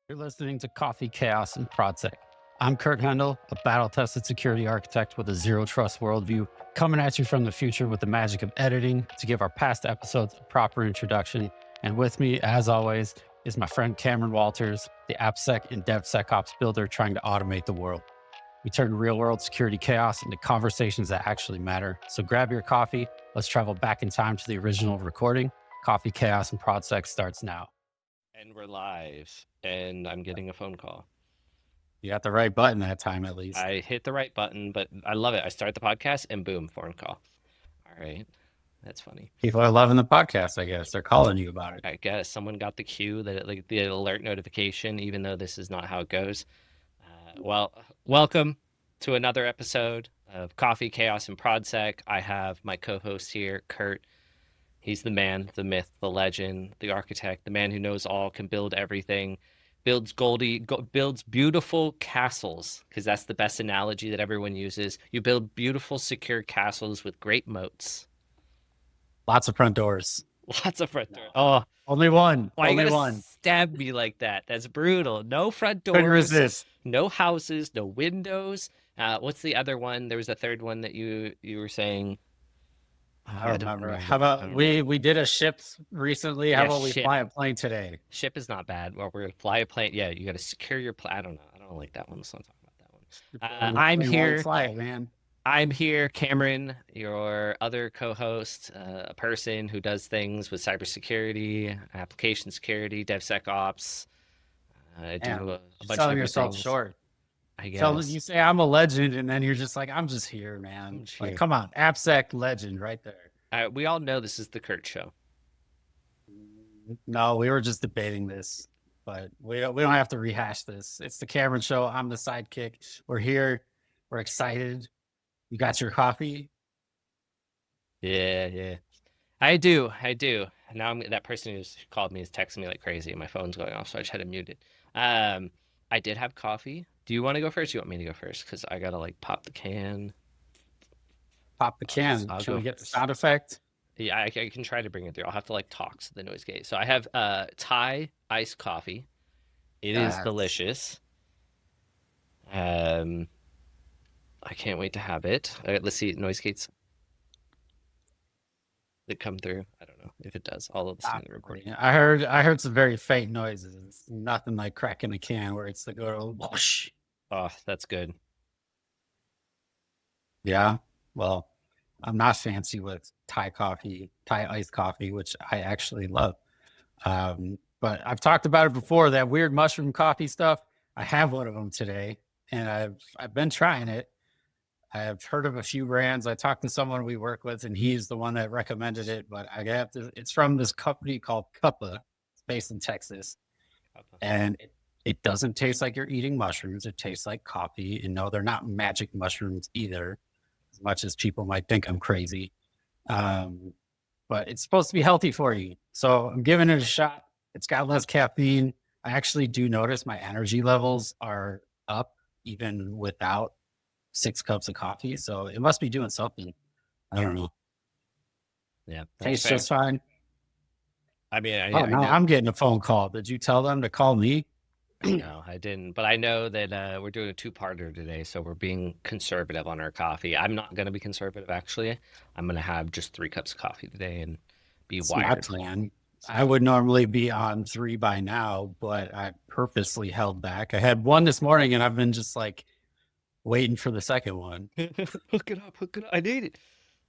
You're listening to Coffee, Chaos, and ProdSec. I'm Kurt Hendel, a battle-tested security architect with a zero-trust worldview, coming at you from the future with the magic of editing to give our past episodes a proper introduction. And with me, as always, is my friend Cameron Walters, the AppSec and DevSecOps builder trying to automate the world. We turn real-world security chaos into conversations that actually matter. So grab your coffee. Let's travel back in time to the original recording. Coffee, Chaos, and ProdSec starts now. And we're live, and I'm getting a phone call. You got the right button that time, at least. I hit the right button, but I love it. I start the podcast, and boom, phone call. All right, that's funny. People are loving the podcast, I guess. They're calling you about it. I guess someone got the cue that like the alert notification, even though this is not how it goes. Well, welcome to another episode of Coffee, Chaos, and ProdSec. I have my co-host here, Kurt. He's the man, the myth, the legend, the architect, the man who knows all, can build everything, builds builds beautiful castles, because that's the best analogy that everyone uses. You build beautiful, secure castles with great moats. Lots of front doors. Lots of front doors. Oh, only one. Why only you gotta one. stab me like that? That's brutal. No front doors. Couldn't resist. No houses. No windows. What's the other one? There was a third one that you were saying. I don't remember. How about we did a ship recently? How about we fly a plane today? Ship is not bad. Well, we're gonna fly a plane. Yeah, you got to secure your plane. I don't know. I don't like that one. Let's not talk about that one. I'm here. Fly it, man. I'm here, Cameron, your other co-host, a person who does things with cybersecurity, application security, DevSecOps. I do a bunch selling of yourself things. short. I guess. You say I'm a legend, and then you're just like, I'm just here, man. Like, come on, AppSec legend right there. We all know this is the Kurt show. No, we were just debating this, but we don't have to rehash this. It's the Cameron show. I'm the sidekick. We're here. We're excited. You got your coffee? Yeah. I do. Now that person who's called me is texting me like crazy, and my phone's going off, so I just had to mute it. I did have coffee. Do you want to go first? Do you want me to go first? Because I gotta like pop the can. Pop the can. Can we get the sound effect? Yeah, I can try to bring it through. I'll have to like talk to the noise gate. So I have Thai iced coffee. It is delicious. I can't wait to have it. Let's see, noise gates. That come through. I don't know if it does. All of the recording. I heard some very faint noises. It's nothing like cracking a can where it's the good old whoosh. Oh, that's good. Yeah. Well, I'm not fancy with Thai iced coffee, which I actually love. But I've talked about it before, that weird mushroom coffee stuff. I have one of them today, and I've been trying it. I've heard of a few brands. I talked to someone we work with, and he's the one that recommended it. But it's from this company called Cuppa. It's based in Texas. And it doesn't taste like you're eating mushrooms. It tastes like coffee. And no, they're not magic mushrooms either, as much as people might think I'm crazy. But it's supposed to be healthy for you. So I'm giving it a shot. It's got less caffeine. I actually do notice my energy levels are up even without 6 cups of coffee. So it must be doing something. I don't know. Yeah. Tastes just fine. I mean, I'm getting a phone call. Did you tell them to call me? No, I didn't. But I know that we're doing a 2-parter today. So we're being conservative on our coffee. I'm not going to be conservative, actually. I'm going to have just 3 cups of coffee today and be wired. My plan. I would normally be on 3 by now, but I purposely held back. I had 1 this morning, and I've been just like waiting for the second one. Hook it up. I need it.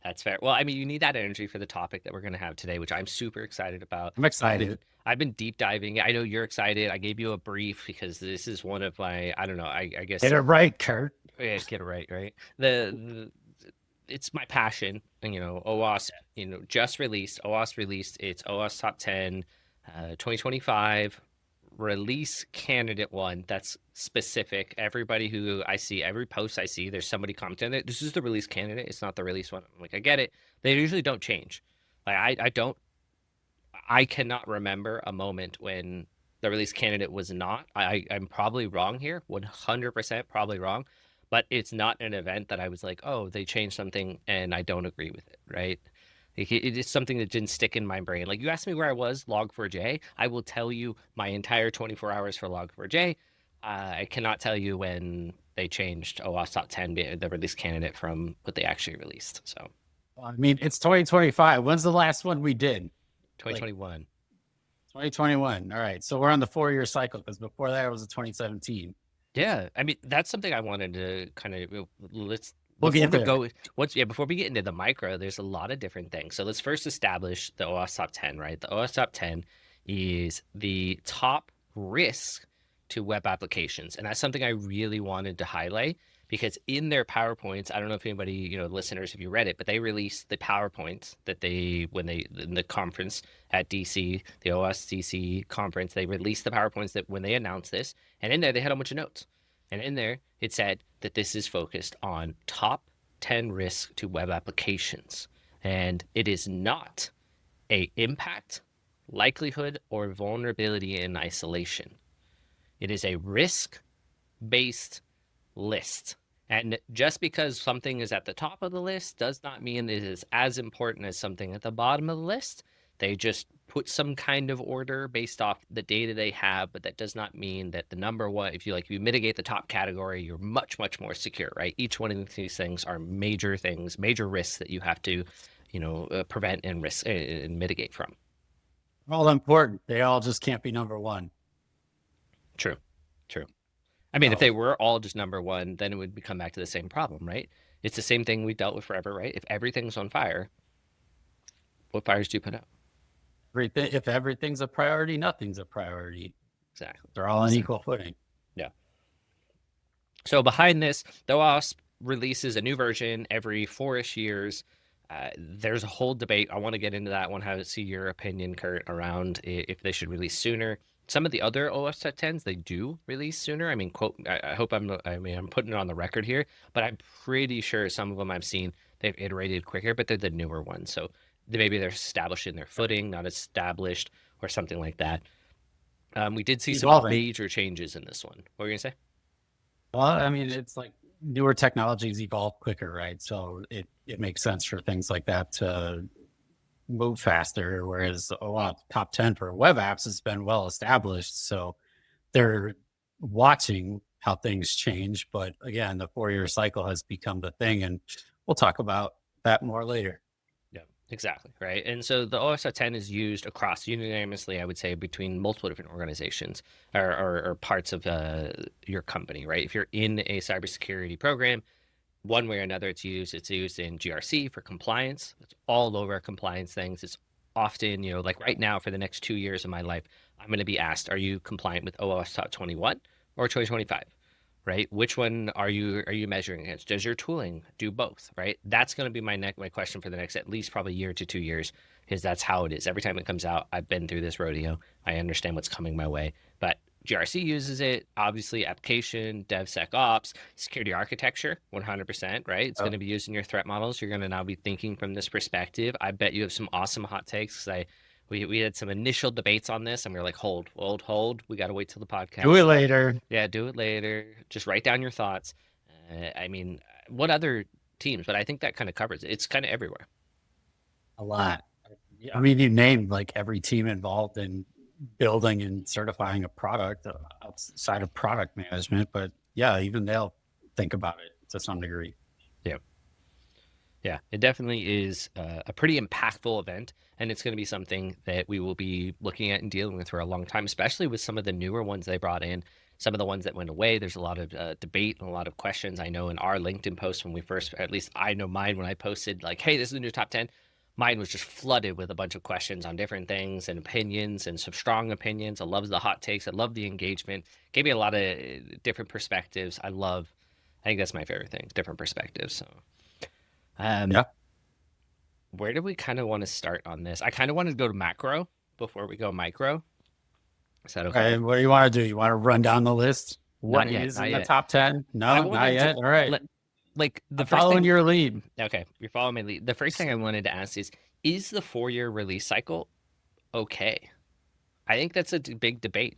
That's fair. Well, I mean, you need that energy for the topic that we're going to have today, which I'm super excited about. I'm excited. I've been deep diving. I know you're excited. I gave you a brief because this is one of my, I don't know, I guess. Get it right, Kurt. Yeah, get it right. It's my passion. And, OWASP, just released. OWASP released its OWASP Top 10 2025 release candidate one that's specific. Everybody who I see, every post I see, there's somebody commenting that this is the release candidate. It's not the release one. I'm like, I get it. They usually don't change. Like I cannot remember a moment when the release candidate was not. I'm probably wrong here, 100% probably wrong, but it's not an event that I was like, oh, they changed something and I don't agree with it, right? Like, it is something that didn't stick in my brain. Like, you asked me where I was, Log4j, I will tell you my entire 24 hours for Log4j. I cannot tell you when they changed OWASP top 10, the release candidate, from what they actually released. So I mean, it's 2025. When's the last one we did? Like 2021. 2021. All right. So we're on the 4-year cycle because before that it was a 2017. Yeah, I mean, that's something I wanted to kind of let's We'll before get we there. go before we get into the micro, there's a lot of different things. So let's first establish the OWASP top 10, right? The OWASP top 10 is the top risk to web applications. And that's something I really wanted to highlight because in their PowerPoints, I don't know if anybody, listeners, if you read it, but they released the PowerPoints that in the conference at DC, the OSDC conference, they released the PowerPoints that when they announced this, and in there they had a bunch of notes. And in there it said that this is focused on top 10 risks to web applications. And it is not a impact, likelihood, or vulnerability in isolation. It is a risk-based list. And just because something is at the top of the list does not mean it is as important as something at the bottom of the list. They just put some kind of order based off the data they have, but that does not mean that the number one, if you mitigate the top category, you're much, much more secure, right? Each one of these things are major things, major risks that you have to, prevent and risk and mitigate from. All important. They all just can't be number one. True. I mean, if they were all just number one, then it would come back to the same problem, right? It's the same thing we've dealt with forever, right? If everything's on fire, what fires do you put out? If everything's a priority, nothing's a priority. Exactly. They're all on equal footing. Yeah. So behind this, the OWASP releases a new version every 4-ish years. There's a whole debate. I want to get into that one. How to see your opinion, Kurt, around if they should release sooner. Some of the other OS top 10s, they do release sooner. I mean, I hope I'm putting it on the record here, but I'm pretty sure some of them I've seen, they've iterated quicker, but they're the newer ones. So maybe they're established in their footing, not established, or something like that. We did see some major changes in this one. What were you going to say? Well, I mean, it's like newer technologies evolve quicker, right? So it makes sense for things like that to move faster, whereas top 10 for web apps has been well established, so they're watching how things change. But again, the 4-year cycle has become the thing, and we'll talk about that more later. Yeah, exactly, right. And so the OS 10 is used across unanimously, I would say, between multiple different organizations or parts of your company, right? If you're in a cybersecurity program, one way or another, it's used in GRC for compliance. It's all over compliance things. It's often, like right now for the next 2 years of my life, I'm going to be asked, are you compliant with OWASP Top 21 or 2025? Right? Which one are you measuring against? Does your tooling do both? Right? That's going to be my question for the next at least probably year to 2 years, because that's how it is. Every time it comes out, I've been through this rodeo. I understand what's coming my way. But GRC uses it, obviously, application, DevSecOps, security architecture, 100%, right? It's going to be used in your threat models. You're going to now be thinking from this perspective. I bet you have some awesome hot takes, because we had some initial debates on this, and we were like, hold. We got to wait till the podcast. Do it later. Yeah, do it later. Just write down your thoughts. I mean, what other teams? But I think that kind of covers it. It's kind of everywhere. A lot. I mean, you named like every team involved in building and certifying a product outside of product management, but yeah, even they'll think about it to some degree. Yeah, it definitely is a pretty impactful event, and it's going to be something that we will be looking at and dealing with for a long time, especially with some of the newer ones they brought in. Some of the ones that went away, there's a lot of debate and a lot of questions. I know in our LinkedIn post when we first, at least I know mine, when I posted like, hey, this is the new top 10, mine was just flooded with a bunch of questions on different things and opinions, and some strong opinions. I love the hot takes. I love the engagement. Gave me a lot of different perspectives. I think that's my favorite thing, different perspectives. So, Yeah. where do we kind of want to start on this? I kind of want to go to macro before we go micro. Is that okay? What do you want to do? You want to run down the list? What is in the top 10? No, not yet. All right. Like the first following your lead. Okay, you're following my lead. The first thing I wanted to ask is the 4-year release cycle okay? I think that's a big debate.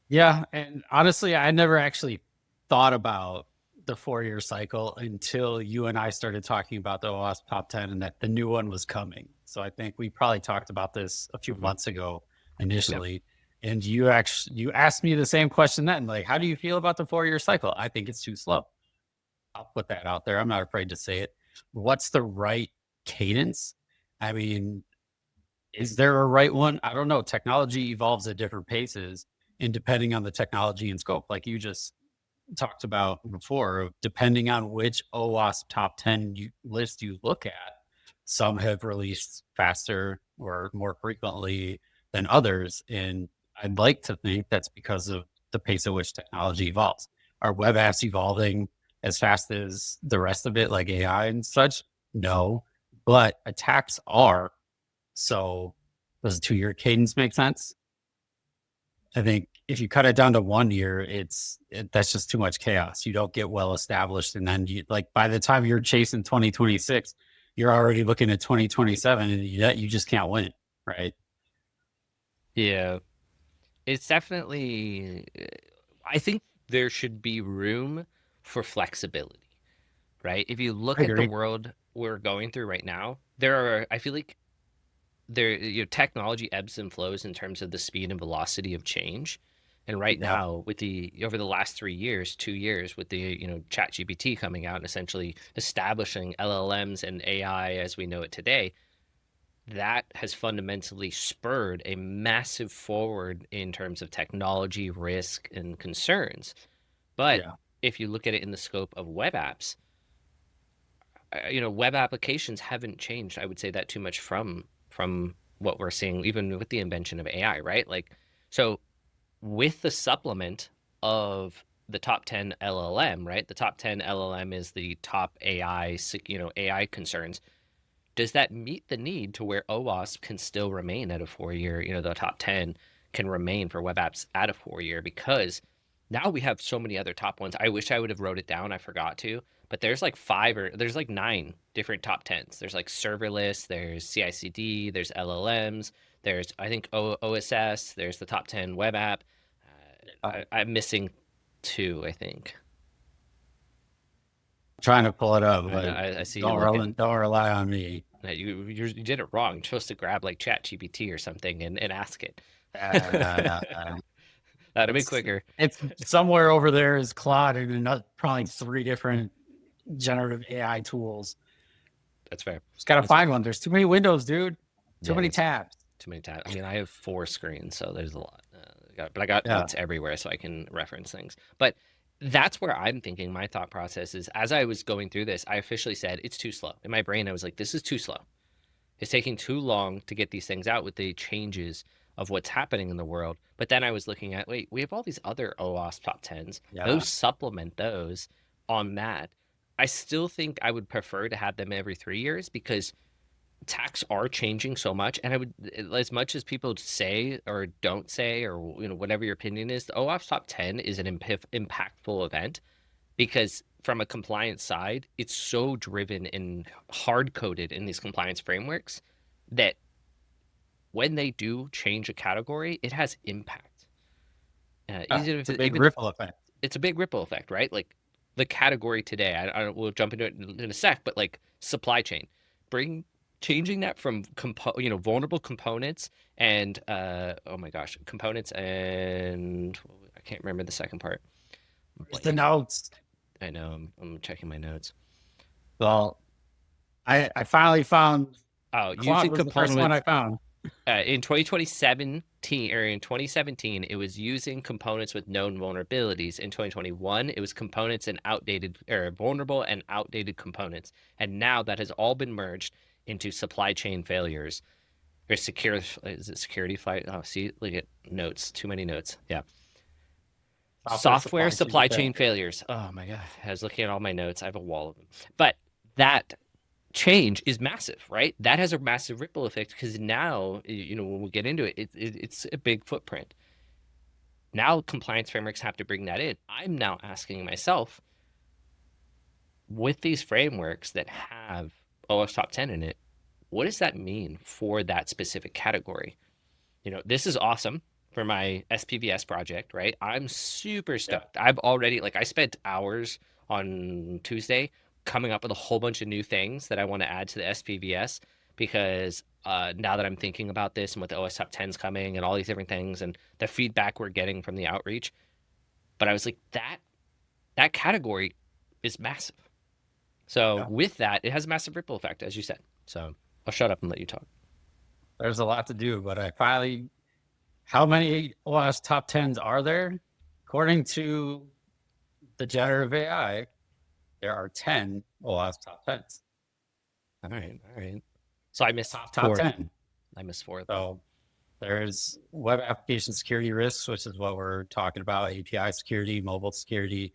Yeah, and honestly, I never actually thought about the 4-year cycle until you and I started talking about the OWASP top 10 and that the new one was coming. So I think we probably talked about this a few Mhm. months ago Yep. initially. And you asked me the same question then, like, how do you feel about the 4-year cycle? I think it's too slow. I'll put that out there. I'm not afraid to say it. What's the right cadence? I mean, is there a right one? I don't know. Technology evolves at different paces, and depending on the technology and scope, like you just talked about before, depending on which OWASP top 10 list you look at, some have released faster or more frequently than others. And I'd like to think that's because of the pace at which technology evolves. Are web apps evolving as fast as the rest of it, like AI and such? No, but attacks are. So does a 2-year cadence make sense? I think if you cut it down to 1 year, that's just too much chaos. You don't get well established, and then you like by the time you're chasing 2026, you're already looking at 2027, and you just can't win, right? Yeah, it's definitely. I think there should be room for flexibility, right? If you I look at the agree. world we're going through right now, there are. I feel like technology ebbs and flows in terms of the speed and velocity of change. And right Yeah, now, with the over the last 3 years, 2 years, with the Chat GPT coming out and essentially establishing LLMs and AI as we know it today, that has fundamentally spurred a massive forward in terms of technology risk and concerns. But yeah, if you look at it in the scope of web apps, web applications haven't changed. I would say that too much from what we're seeing, even with the invention of AI, right? Like, so with the supplement of the top 10 LLM, right? The top 10 LLM is the top AI, AI concerns. Does that meet the need to where OWASP can still remain at a 4-year, the top 10 can remain for web apps at a 4-year? Because now we have so many other top ones. I wish I would have wrote it down. I forgot to, but there's like 9 different top 10s. There's like serverless, there's CI/CD, there's LLMs, there's, I think, OSS, there's the top 10 web app. I'm missing 2, I think. trying to pull it up, I know. but I see you looking. don't rely on me. You did it wrong. You're supposed to grab like Chat GPT or something and ask it. Uh, That'd be it's quicker. it's somewhere over there is Claude and another, probably 3 different generative AI tools. That's fair. Just gotta That's fair. find one. There's too many windows, dude. Too Yeah, many there's tabs. too many tabs. I mean, I have 4 screens, so there's a lot. But I got Yeah. notes everywhere, so I can reference things. But that's where I'm thinking. My thought process is, as I was going through this, I officially said it's too slow. In my brain, I was like, this is too slow. It's taking too long to get these things out with the changes of what's happening in the world. But then I was looking at, wait, we have all these other OWASP top 10s. Yeah. Those supplement those on that. I still think I would prefer to have them every 3 years because tax are changing so much. And I would, as much as people say or don't say, or whatever your opinion is, the OWASP top 10 is an impactful event because from a compliance side, it's so driven and hard coded in these compliance frameworks that when they do change a category, it has impact. Even if It's a big ripple effect. it's a big ripple effect, right? Like the category today, we'll jump into it in a sec, but like supply chain, bring changing that from vulnerable components and oh my gosh, components and I can't remember the second part. I'm It's the blanking. notes. I know I'm checking my notes. Well, I finally found Oh, Claude using was the first one I components found. in 2017 or in 2017, it was using components with known vulnerabilities. In 2021, it was components and outdated or vulnerable and outdated components. And now that has all been merged into supply chain failures or secure. Is it security flight? Oh, see, look at notes. Too many notes. Yeah. Software supply chain failures. Oh my God. I was looking at all my notes. I have a wall of them. But that change is massive, right? That has a massive ripple effect because now, when we get into it, it's a big footprint. Now compliance frameworks have to bring that in. I'm now asking myself, with these frameworks that have OS top 10 in it, what does that mean for that specific category? This is awesome for my SPVS project, right? I'm super Yeah. stoked. I've already, like, I spent hours on Tuesday, coming up with a whole bunch of new things that I want to add to the SPVS because now that I'm thinking about this and with the OS Top 10s coming and all these different things and the feedback we're getting from the outreach, but I was like, that category is massive. So Yeah. with that, it has a massive ripple effect, as you said. So I'll shut up and let you talk. There's a lot to do, but I finally, how many OS top 10s are there? According to the generative AI, there are 10 OS top 10s. All right, all right. So I missed Top four. 10. I missed four. So there's web application security risks, which is what we're talking about, API security, mobile security,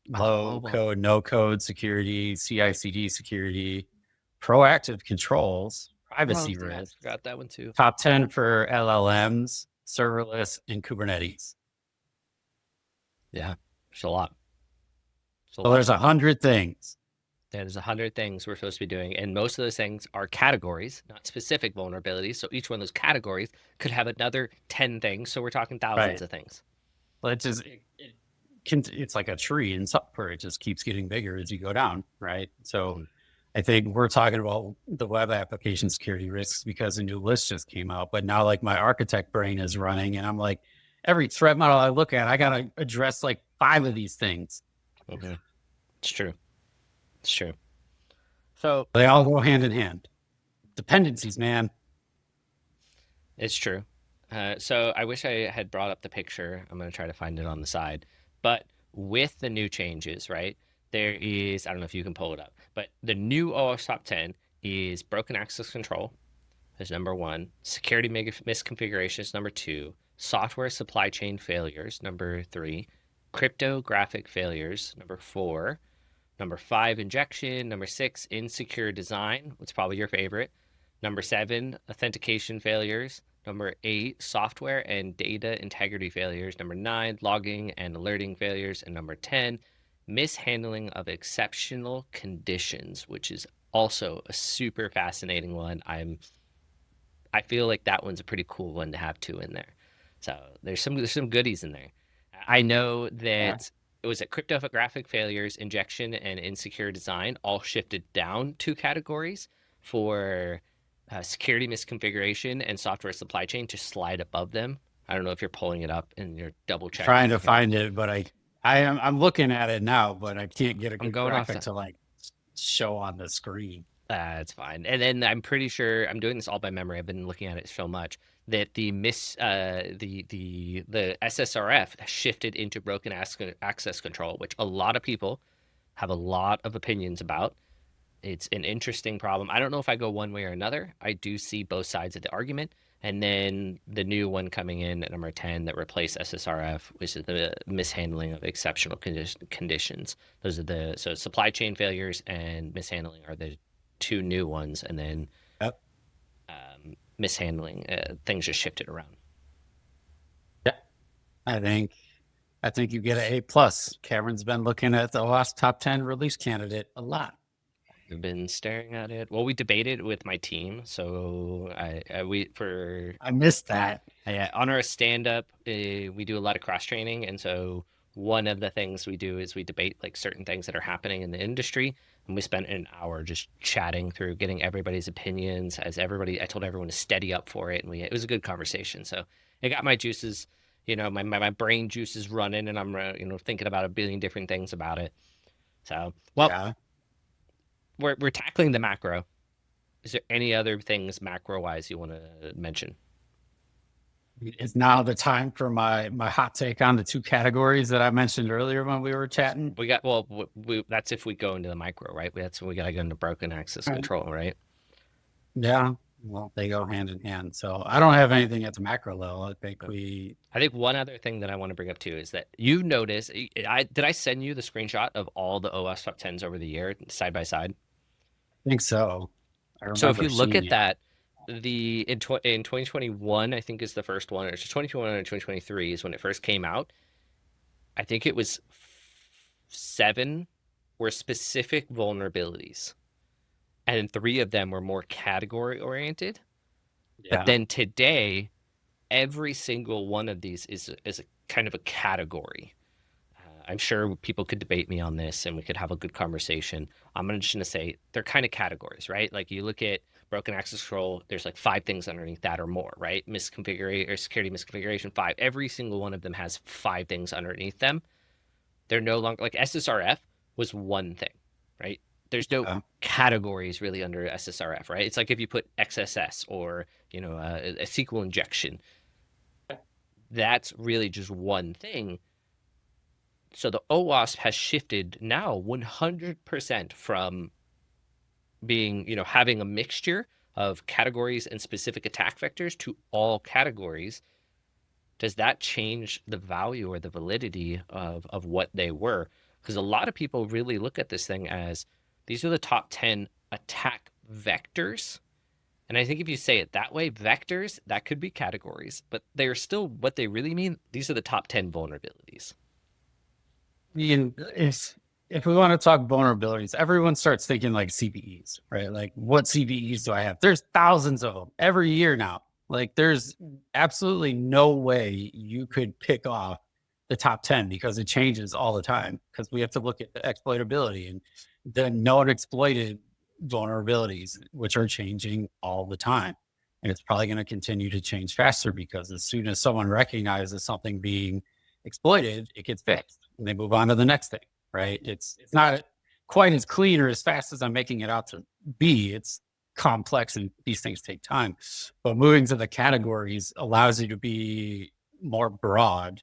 low Mobile. code, no code security, CI/CD security, proactive controls, privacy Yeah, I risks. forgot that one too. Top 10 for LLMs, serverless, and Kubernetes. Yeah, there's a lot. So there's 100 things. There's 100 things we're supposed to be doing, and most of those things are categories, not specific vulnerabilities. So each one of those categories could have another 10 things. So we're talking thousands Right. of things. But it's like a tree in software. It just keeps getting bigger as you go down, right? So I think we're talking about the web application security risks because a new list just came out. But now, like, my architect brain is running, and I'm like, every threat model I look at, I got to address like 5 of these things. Okay. It's true. It's true. So They all go hand in hand. Dependencies, man. it's true. So I wish I had brought up the picture. I'm going to try to find it on the side. But with the new changes, right? There is, I don't know if you can pull it up, but the new OS Top 10 is broken access control is number one, security misconfigurations, number two, software supply chain failures, number three, cryptographic failures, number four, number five, injection, number six, insecure design, what's probably your favorite, number seven, authentication failures, number eight, software and data integrity failures, number nine, logging and alerting failures, and number 10, mishandling of exceptional conditions, which is also a super fascinating one. I feel like that one's a pretty cool one to have two in there. So there's some goodies in there. I know that it was a cryptographic failures, injection, and insecure design all shifted down two categories for security misconfiguration and software supply chain to slide above them. I don't know if you're pulling it up and you're double checking. Trying to find it, but I'm looking at it now, but I can't get a good graphic to like show on the screen. It's fine. And then I'm pretty sure I'm doing this all by memory. I've been looking at it so much that the SSRF shifted into broken access control, which a lot of people have a lot of opinions about. It's an interesting problem. I don't know if I go one way or another. I do see both sides of the argument. And then the new one coming in at number 10 that replaced SSRF, which is the mishandling of exceptional conditions. Those are so supply chain failures and mishandling are the two new ones. And then mishandling, things just shifted around. Yeah, I think you get an A+. Cameron's been looking at the OWASP top 10 release candidate a lot. We've been staring at it. Well, we debated with my team, so I missed that. Yeah, on our stand-up, we do a lot of cross-training, and so one of the things we do is we debate like certain things that are happening in the industry, and we spent an hour just chatting through, getting everybody's opinions. I told everyone to steady up for it, and it was a good conversation. So it got my juices, my brain juices running, and I'm thinking about a billion different things about it. So we're tackling the macro. Is there any other things macro-wise you want to mention? Is now the time for my hot take on the two categories that I mentioned earlier when we were chatting? That's if we go into the micro, right? That's when we got to go into broken access control, right? Yeah. Well, they go hand in hand. So I don't have anything at the macro level. I think one other thing that I want to bring up too is that you notice, did I send you the screenshot of all the OS top 10s over the year side by side? I think so. So if you look at that, in 2021, I think is the first one, or 2021 or 2023 is when it first came out. I think it was 7 were specific vulnerabilities, and 3 of them were more category oriented. Yeah. But then today, every single one of these is a kind of a category. I'm sure people could debate me on this and we could have a good conversation. Just going to say they're kind of categories, right? Like you look at broken access control, there's like 5 things underneath that or more, right? Misconfiguration or security misconfiguration, 5. Every single one of them has 5 things underneath them. They're no longer like SSRF was one thing, right? There's no categories really under SSRF, right? It's like if you put XSS or, a SQL injection, that's really just one thing. So the OWASP has shifted now 100% from being, having a mixture of categories and specific attack vectors to all categories. Does that change the value or the validity of what they were? Because a lot of people really look at this thing as these are the top 10 attack vectors. And I think if you say it that way, vectors, that could be categories, but they're still what they really mean. These are the top 10 vulnerabilities. If we want to talk vulnerabilities, everyone starts thinking like CVEs, right? Like, what CVEs do I have? There's thousands of them every year now. Like, there's absolutely no way you could pick off the top 10 because it changes all the time, because we have to look at the exploitability and the known exploited vulnerabilities, which are changing all the time. And it's probably going to continue to change faster, because as soon as someone recognizes something being exploited, it gets fixed and they move on to the next thing, right? It's not quite as clean or as fast as I'm making it out to be. It's complex and these things take time. But moving to the categories allows you to be more broad,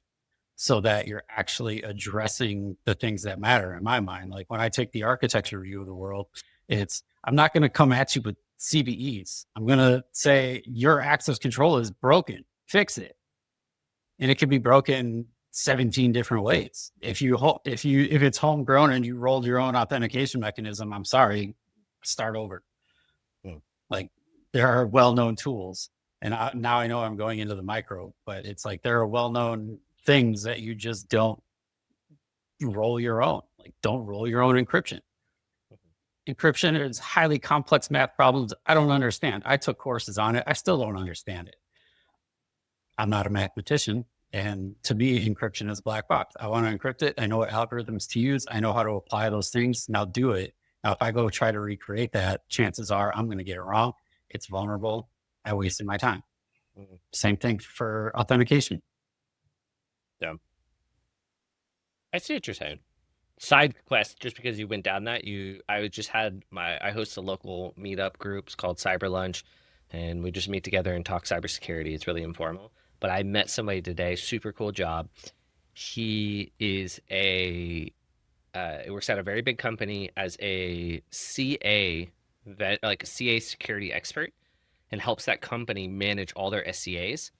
so that you're actually addressing the things that matter in my mind. Like when I take the architecture view of the world, I'm not going to come at you with CVEs. I'm going to say your access control is broken, fix it. And it can be broken 17 different ways. If it's homegrown and you rolled your own authentication mechanism, I'm sorry, start over. Like, there are well-known tools, and now I know I'm going into the micro, but it's like there are well-known things that you just don't roll your own. Like, don't roll your own encryption. Encryption is highly complex math problems I don't understand. I took courses on it. I still don't understand it. I'm not a mathematician. And to me, encryption is a black box. I want to encrypt it. I know what algorithms to use. I know how to apply those things. Now do it. Now, if I go try to recreate that, chances are I'm going to get it wrong. It's vulnerable. I wasted my time. Same thing for authentication. Yeah. I see what you're saying. Side quest, just because you went down that, I host a local meetup group. It's called Cyber Lunch, and we just meet together and talk cybersecurity. It's really informal. But I met somebody today, super cool job. He is works at a very big company as a CA like a CA security expert, and helps that company manage all their SCAs.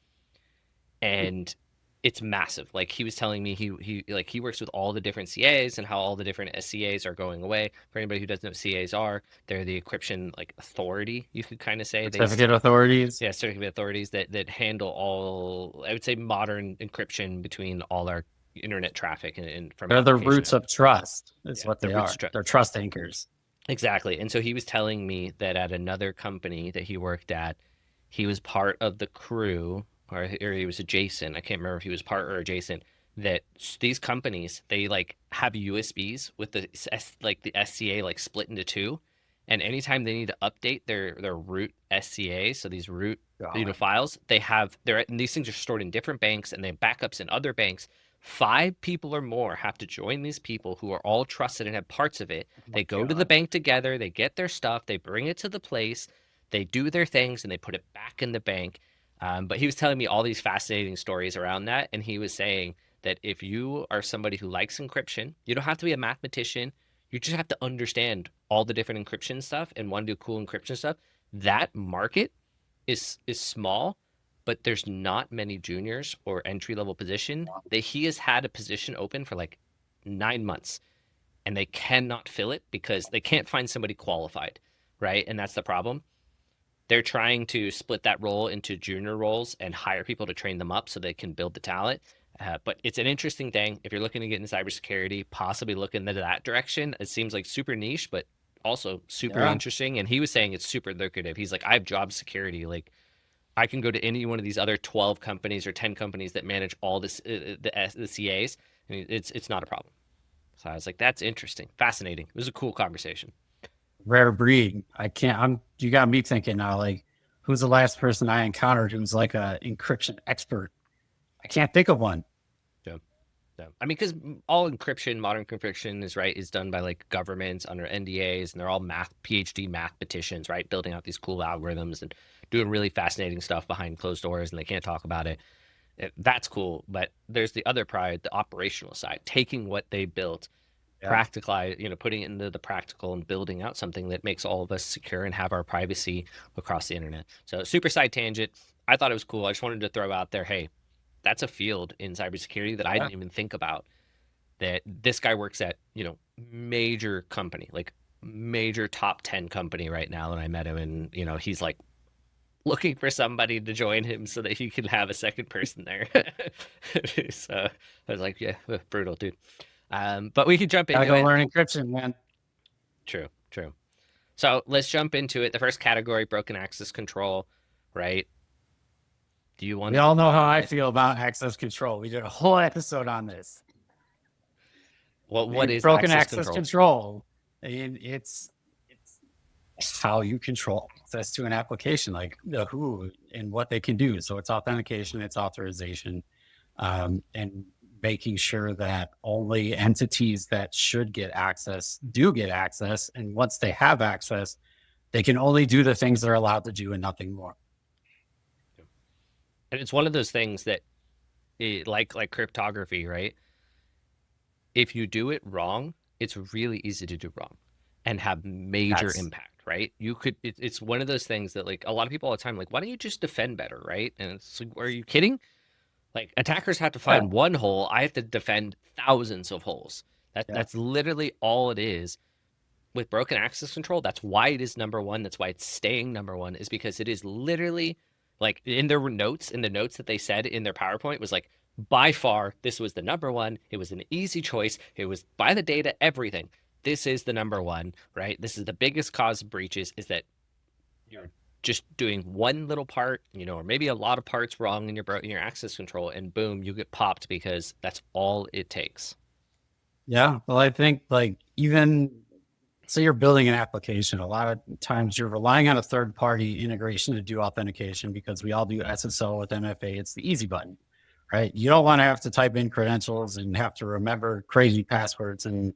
And it's massive. Like he was telling me, he works with all the different CAs and how all the different SCAs are going away. For anybody who doesn't know what CAs are, they're the encryption like authority, you could kind of say. Certificate authorities. Yeah, certificate authorities that handle all, I would say, modern encryption between all our internet traffic and from They're the roots of trust. Is what they are. They're trust anchors. Exactly. And so he was telling me that at another company that he worked at, he was part of the crew, or he was adjacent. I can't remember if he was part or adjacent. That these companies, they like have USBs with the SCA like split into two, and anytime they need to update their root SCA, so these root files, and these things are stored in different banks, and they have backups in other banks. 5 people or more have to join these people who are all trusted and have parts of it. They go to the bank together, they get their stuff, they bring it to the place, they do their things, and they put it back in the bank. But he was telling me all these fascinating stories around that, and he was saying that if you are somebody who likes encryption, you don't have to be a mathematician. You just have to understand all the different encryption stuff and want to do cool encryption stuff. That market is small, but there's not many juniors or entry level position. That he has had a position open for like 9 months, and they cannot fill it because they can't find somebody qualified, right? And that's the problem. They're trying to split that role into junior roles and hire people to train them up so they can build the talent. But it's an interesting thing. If you're looking to get into cybersecurity, possibly look into that direction. It seems like super niche, but also super interesting. And he was saying it's super lucrative. He's like, I have job security. Like, I can go to any one of these other 12 companies or 10 companies that manage all this the CAs, And it's not a problem. So I was like, that's interesting, fascinating. It was a cool conversation. Rare breed. You got me thinking now, like, who's the last person I encountered who's like a encryption expert? I can't think of one. Yeah. Yeah. I mean, because all encryption, modern encryption is done by like governments under NDAs, and they're all PhD mathematicians, right? Building out these cool algorithms and doing really fascinating stuff behind closed doors, and they can't talk about it. That's cool. But there's the other part, the operational side, taking what they built, Yeah. putting it into the practical and building out something that makes all of us secure and have our privacy across the internet. So super side tangent. I thought it was cool. I just wanted to throw out there, hey, that's a field in cybersecurity that I Yeah. didn't even think about. That this guy works at, major company, like major top 10 company right now. And I met him, and, he's like looking for somebody to join him so that he can have a second person there. So I was like, yeah, brutal, dude. But we could jump Gotta into go it. learn encryption, man. True, true. So let's jump into it. The first category, broken access control, right? Do you want We to? all know how I feel about access control. We did a whole episode on this. What is Broken access access control? control. It's how you control access to an application, like the who and what they can do. So it's authentication, it's authorization, and making sure that only entities that should get access do get access. And once they have access, they can only do the things they're allowed to do and nothing more. And it's one of those things that, like cryptography, right? If you do it wrong, it's really easy to do wrong and have major That's impact, right? It's one of those things that, like, a lot of people all the time, like, why don't you just defend better, right? And it's like, are you kidding? Like, attackers have to yeah, find one hole. I have to defend thousands of holes. yeah, That's literally all it is. With broken access control, that's why it is number one. That's why it's staying number one, is because it is literally, like, in their notes, in the notes that they said in their PowerPoint, was like, by far, this was the number one. It was an easy choice. It was by the data, everything. This is the number one, right? This is the biggest cause of breaches, is that you're just doing one little part, or maybe a lot of parts wrong in your access control, and boom, you get popped because that's all it takes. yeah. Well, I think, like, even so, you're building an application. A lot of times you're relying on a third party integration to do authentication, because we all do SSO with MFA. It's the easy button, right? You don't want to have to type in credentials and have to remember crazy passwords and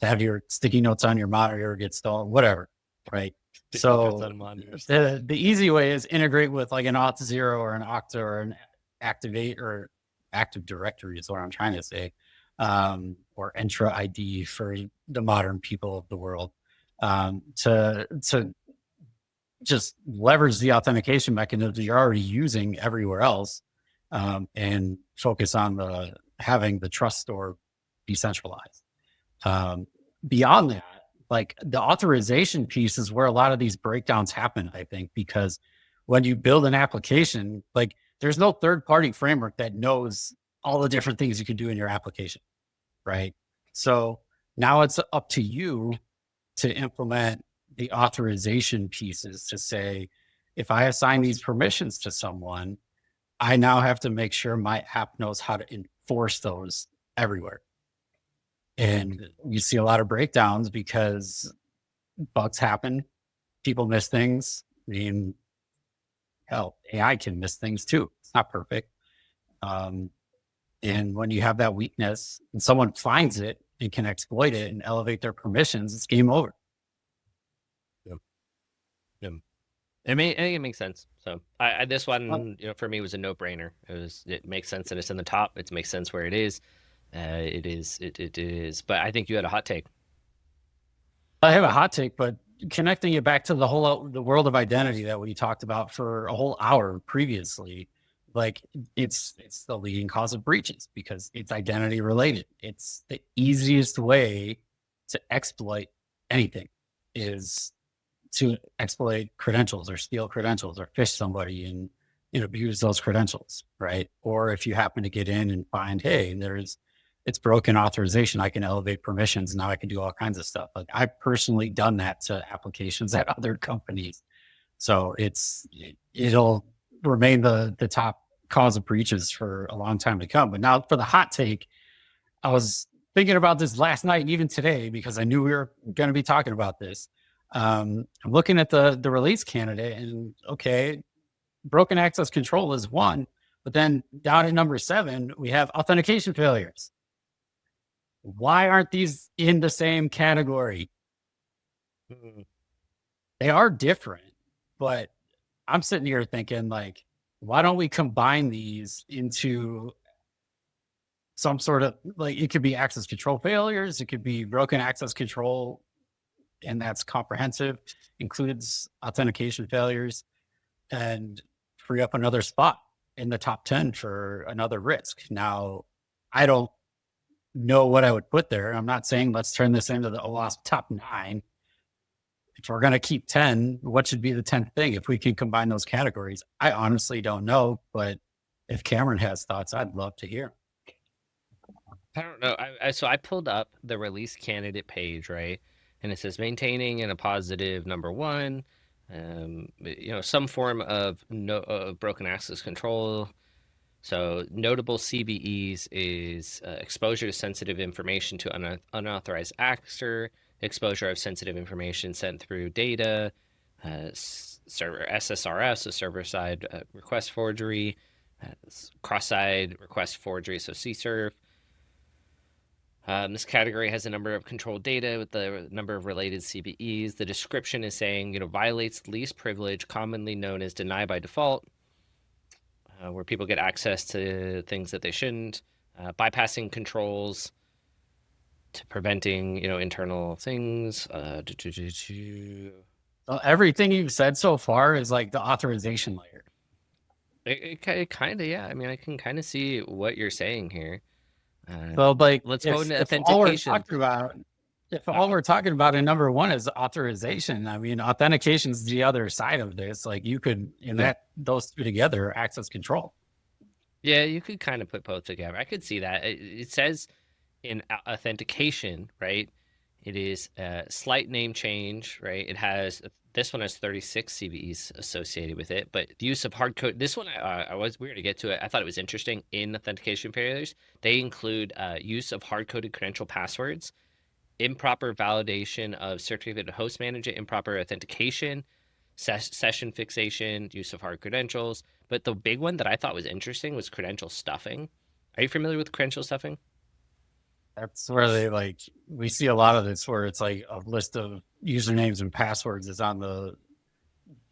to have your sticky notes on your monitor get stolen, whatever, right? So the easy way is integrate with like an Auth0 or an Okta or an Activate or Active Directory is what I'm trying to say, or Entra ID for the modern people of the world, to just leverage the authentication mechanisms you're already using everywhere else, and focus on having the trust store decentralized. Um, Beyond that, like, the authorization piece is where a lot of these breakdowns happen, I think, because when you build an application, like, there's no third party framework that knows all the different things you can do in your application, right? So now it's up to you to implement the authorization pieces to say, if I assign these permissions to someone, I now have to make sure my app knows how to enforce those everywhere. And you see a lot of breakdowns because bugs happen, people miss things. I mean, hell, AI can miss things too. It's not perfect. Um, and when you have that weakness and someone finds it and can exploit it and elevate their permissions, it's game over. Yeah. I think it makes sense. So this one, for me, was a no-brainer. It makes sense that it's in the top. It makes sense where it is. It is. But I think you had a hot take. I have a hot take, but connecting it back to the world of identity that we talked about for a whole hour previously, like, it's the leading cause of breaches because it's identity related. It's the easiest way to exploit anything is to exploit credentials or steal credentials or phish somebody and abuse those credentials, right? Or if you happen to get in and find, hey, it's broken authorization, I can elevate permissions. Now I can do all kinds of stuff. Like, I've personally done that to applications at other companies. So it'll remain the top cause of breaches for a long time to come. But now for the hot take, I was thinking about this last night and even today because I knew we were going to be talking about this. I'm looking at the release candidate, and okay, broken access control is one, but then down at number 7, we have authentication failures. Why aren't these in the same category? They are different, but I'm sitting here thinking, like, why don't we combine these into some sort of, like, it could be access control failures, it could be broken access control, and that's comprehensive, includes authentication failures, and free up another spot in the top 10 for another risk. Now, I don't know what I would put there. I'm not saying let's turn this into the OWASP top 9. If we're going to keep 10, what should be the 10th thing if we can combine those categories? I honestly don't know, but if Cameron has thoughts, I'd love to hear. I don't know. So I pulled up the release candidate page, right? And it says maintaining in a positive number 1, some form of broken access control. So notable CVEs is exposure to sensitive information to unauthorized actor, exposure of sensitive information sent through data, server SSRF, so server-side request forgery, cross-side request forgery, so CSRF. This category has a number of controlled data with the number of related CVEs. The description is saying, violates least privilege, commonly known as deny by default, where people get access to things that they shouldn't, bypassing controls to preventing, internal things. Well, everything you've said so far is like the authorization layer. It kind of, yeah. I mean, I can kind of see what you're saying here. So, like, let's go into if all we're authentication. talking about, if all we're talking about in number 1 is authorization, I mean, authentication is the other side of this. Like, you could, those two together, access control. Yeah, you could kind of put both together. I could see that. It says in authentication, right? It is a slight name change, right? It has, this one has 36 CVEs associated with it, but the use of hard code, this one, I was weird to get to it. I thought it was interesting. In authentication failures, they include use of hard-coded credential passwords, improper validation of certificate host manager, improper authentication, session fixation, use of hard credentials. But the big one that I thought was interesting was credential stuffing. Are you familiar with credential stuffing? That's where we see a lot of this where it's like a list of usernames and passwords is on the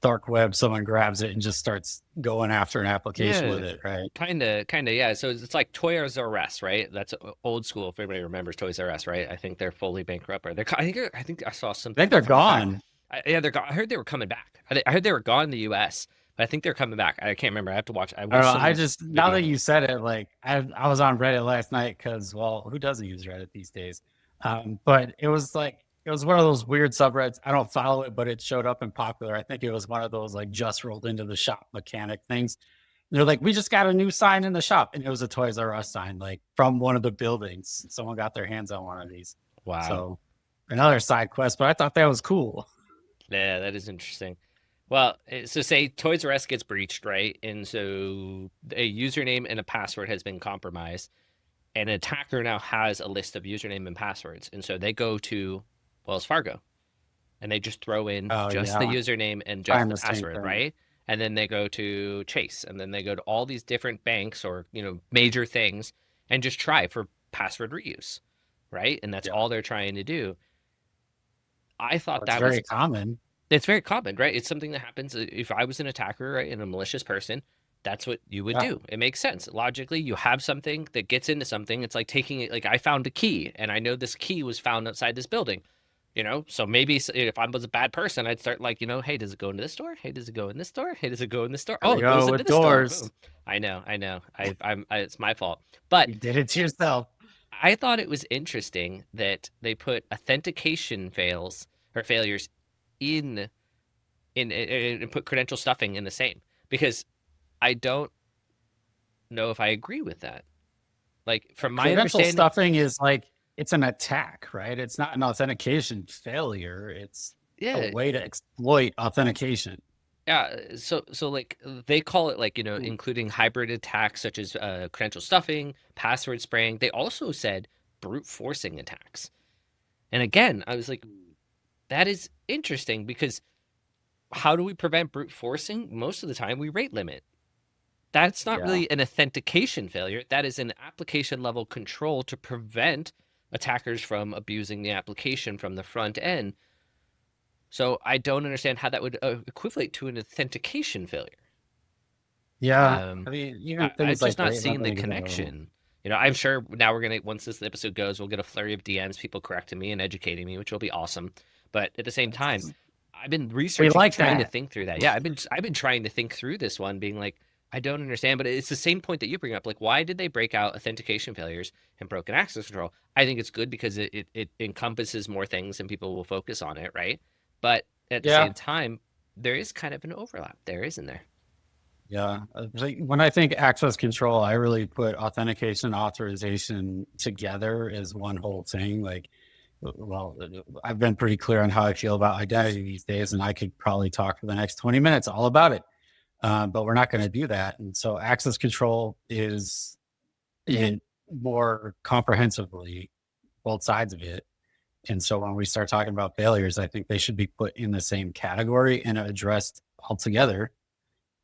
dark web. Someone grabs it and just starts going after an application with it, right? Kind of, yeah. So it's like Toys R Us, right? That's old school. If everybody remembers Toys R Us, right? I think they're fully bankrupt. Or I think I saw something. I think they're gone. Yeah, they're gone. I heard they were coming back. I heard they were gone in the U.S., but I think they're coming back. I can't remember. I have to watch. I don't know. I just, now that you said it, like, I was on Reddit last night because, well, who doesn't use Reddit these days? But it was one of those weird subreddits. I don't follow it, but it showed up in popular. I think it was one of those like just rolled into the shop mechanic things. And they're like, we just got a new sign in the shop, and it was a Toys R Us sign, like from one of the buildings. Someone got their hands on one of these. Wow. So another side quest, but I thought that was cool. Yeah, that is interesting. Well, so say Toys R Us gets breached, right? And so a username and a password has been compromised. An attacker now has a list of username and passwords. And so they go to Wells Fargo and they just throw in the username and just the password, right? And then they go to Chase, and then they go to all these different banks or, major things and just try for password reuse, right? And that's all they're trying to do. I thought that was very common. It's very common, right? It's something that happens. If I was an attacker, right, and a malicious person, that's what you would do. It makes sense. Logically, you have something that gets into something. It's like taking it, like I found a key, and I know this key was found outside this building, So maybe if I was a bad person, I'd start like, hey, does it go into this door? Hey, does it go in this door? Hey, does it go in this door? Oh, it goes into this door. Boom. I know. It's my fault. But you did it to yourself. I thought it was interesting that they put authentication failures in and put credential stuffing in the same, because I don't know if I agree with that. Like, from my understanding, stuffing is like, it's an attack, right? It's not an authentication failure. It's a way to exploit authentication. Yeah, so like they call it like, including hybrid attacks such as credential stuffing, password spraying. They also said brute forcing attacks. And again, I was like, that is interesting because how do we prevent brute forcing? Most of the time, we rate limit. That's not really an authentication failure. That is an application level control to prevent attackers from abusing the application from the front end. So I don't understand how that would equate to an authentication failure. Yeah. I mean, even I'm things just like not rate seeing the limiting, connection. You know, I'm sure now we're gonna once this episode goes, we'll get a flurry of DMs, people correcting me and educating me, which will be awesome. But at the same time, I've been we researching, like trying to that. think through that. Yeah, I've been trying to think through this one, being like, I don't understand. But it's the same point that you bring up. Like, why did they break out authentication failures and broken access control? I think it's good because it encompasses more things and people will focus on it, right? But at the Yeah. same time, there is kind of an overlap there, isn't there? Yeah. When I think access control, I really put authentication authorization together as one whole thing. Like, well, I've been pretty clear on how I feel about identity these days, and I could probably talk for the next 20 minutes all about it. But we're not going to do that. And so access control is in more comprehensively both sides of it. And so when we start talking about failures, I think they should be put in the same category and addressed altogether,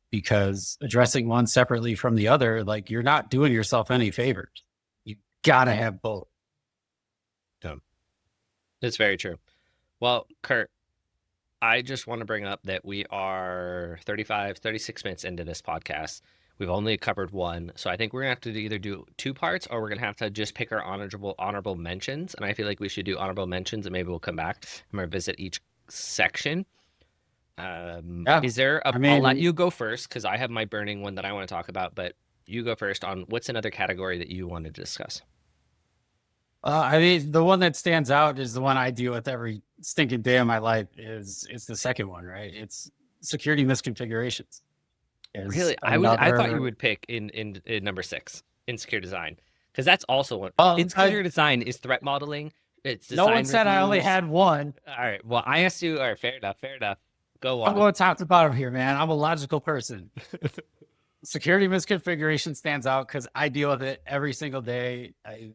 because addressing one separately from the other, like, you're not doing yourself any favors. You got to have both. Yeah. It's very true. Well, Kurt, I just want to bring up that we are 36 minutes into this podcast. We've only covered one. So I think we're going to have to either do two parts or we're going to have to just pick our honorable mentions. And I feel like we should do honorable mentions and maybe we'll come back and revisit each section. Yeah. Is there a, I I'll let mean, you go first because I have my burning one that I want to talk about, but you go first on what's another category that you wanted to discuss. I mean, the one that stands out is the one I deal with every stinking day of my life. It's the second one, right? It's security misconfigurations. Is Really, I thought you another. would pick in number 6, insecure design, because that's also one. Well, Insecure design is threat modeling. It's no one design said I only reviews. had one. All right. Well, I asked you. All right. Fair enough. Fair enough. Go I'm on. going top to bottom here, man. I'm a logical person. Security misconfiguration stands out because I deal with it every single day. I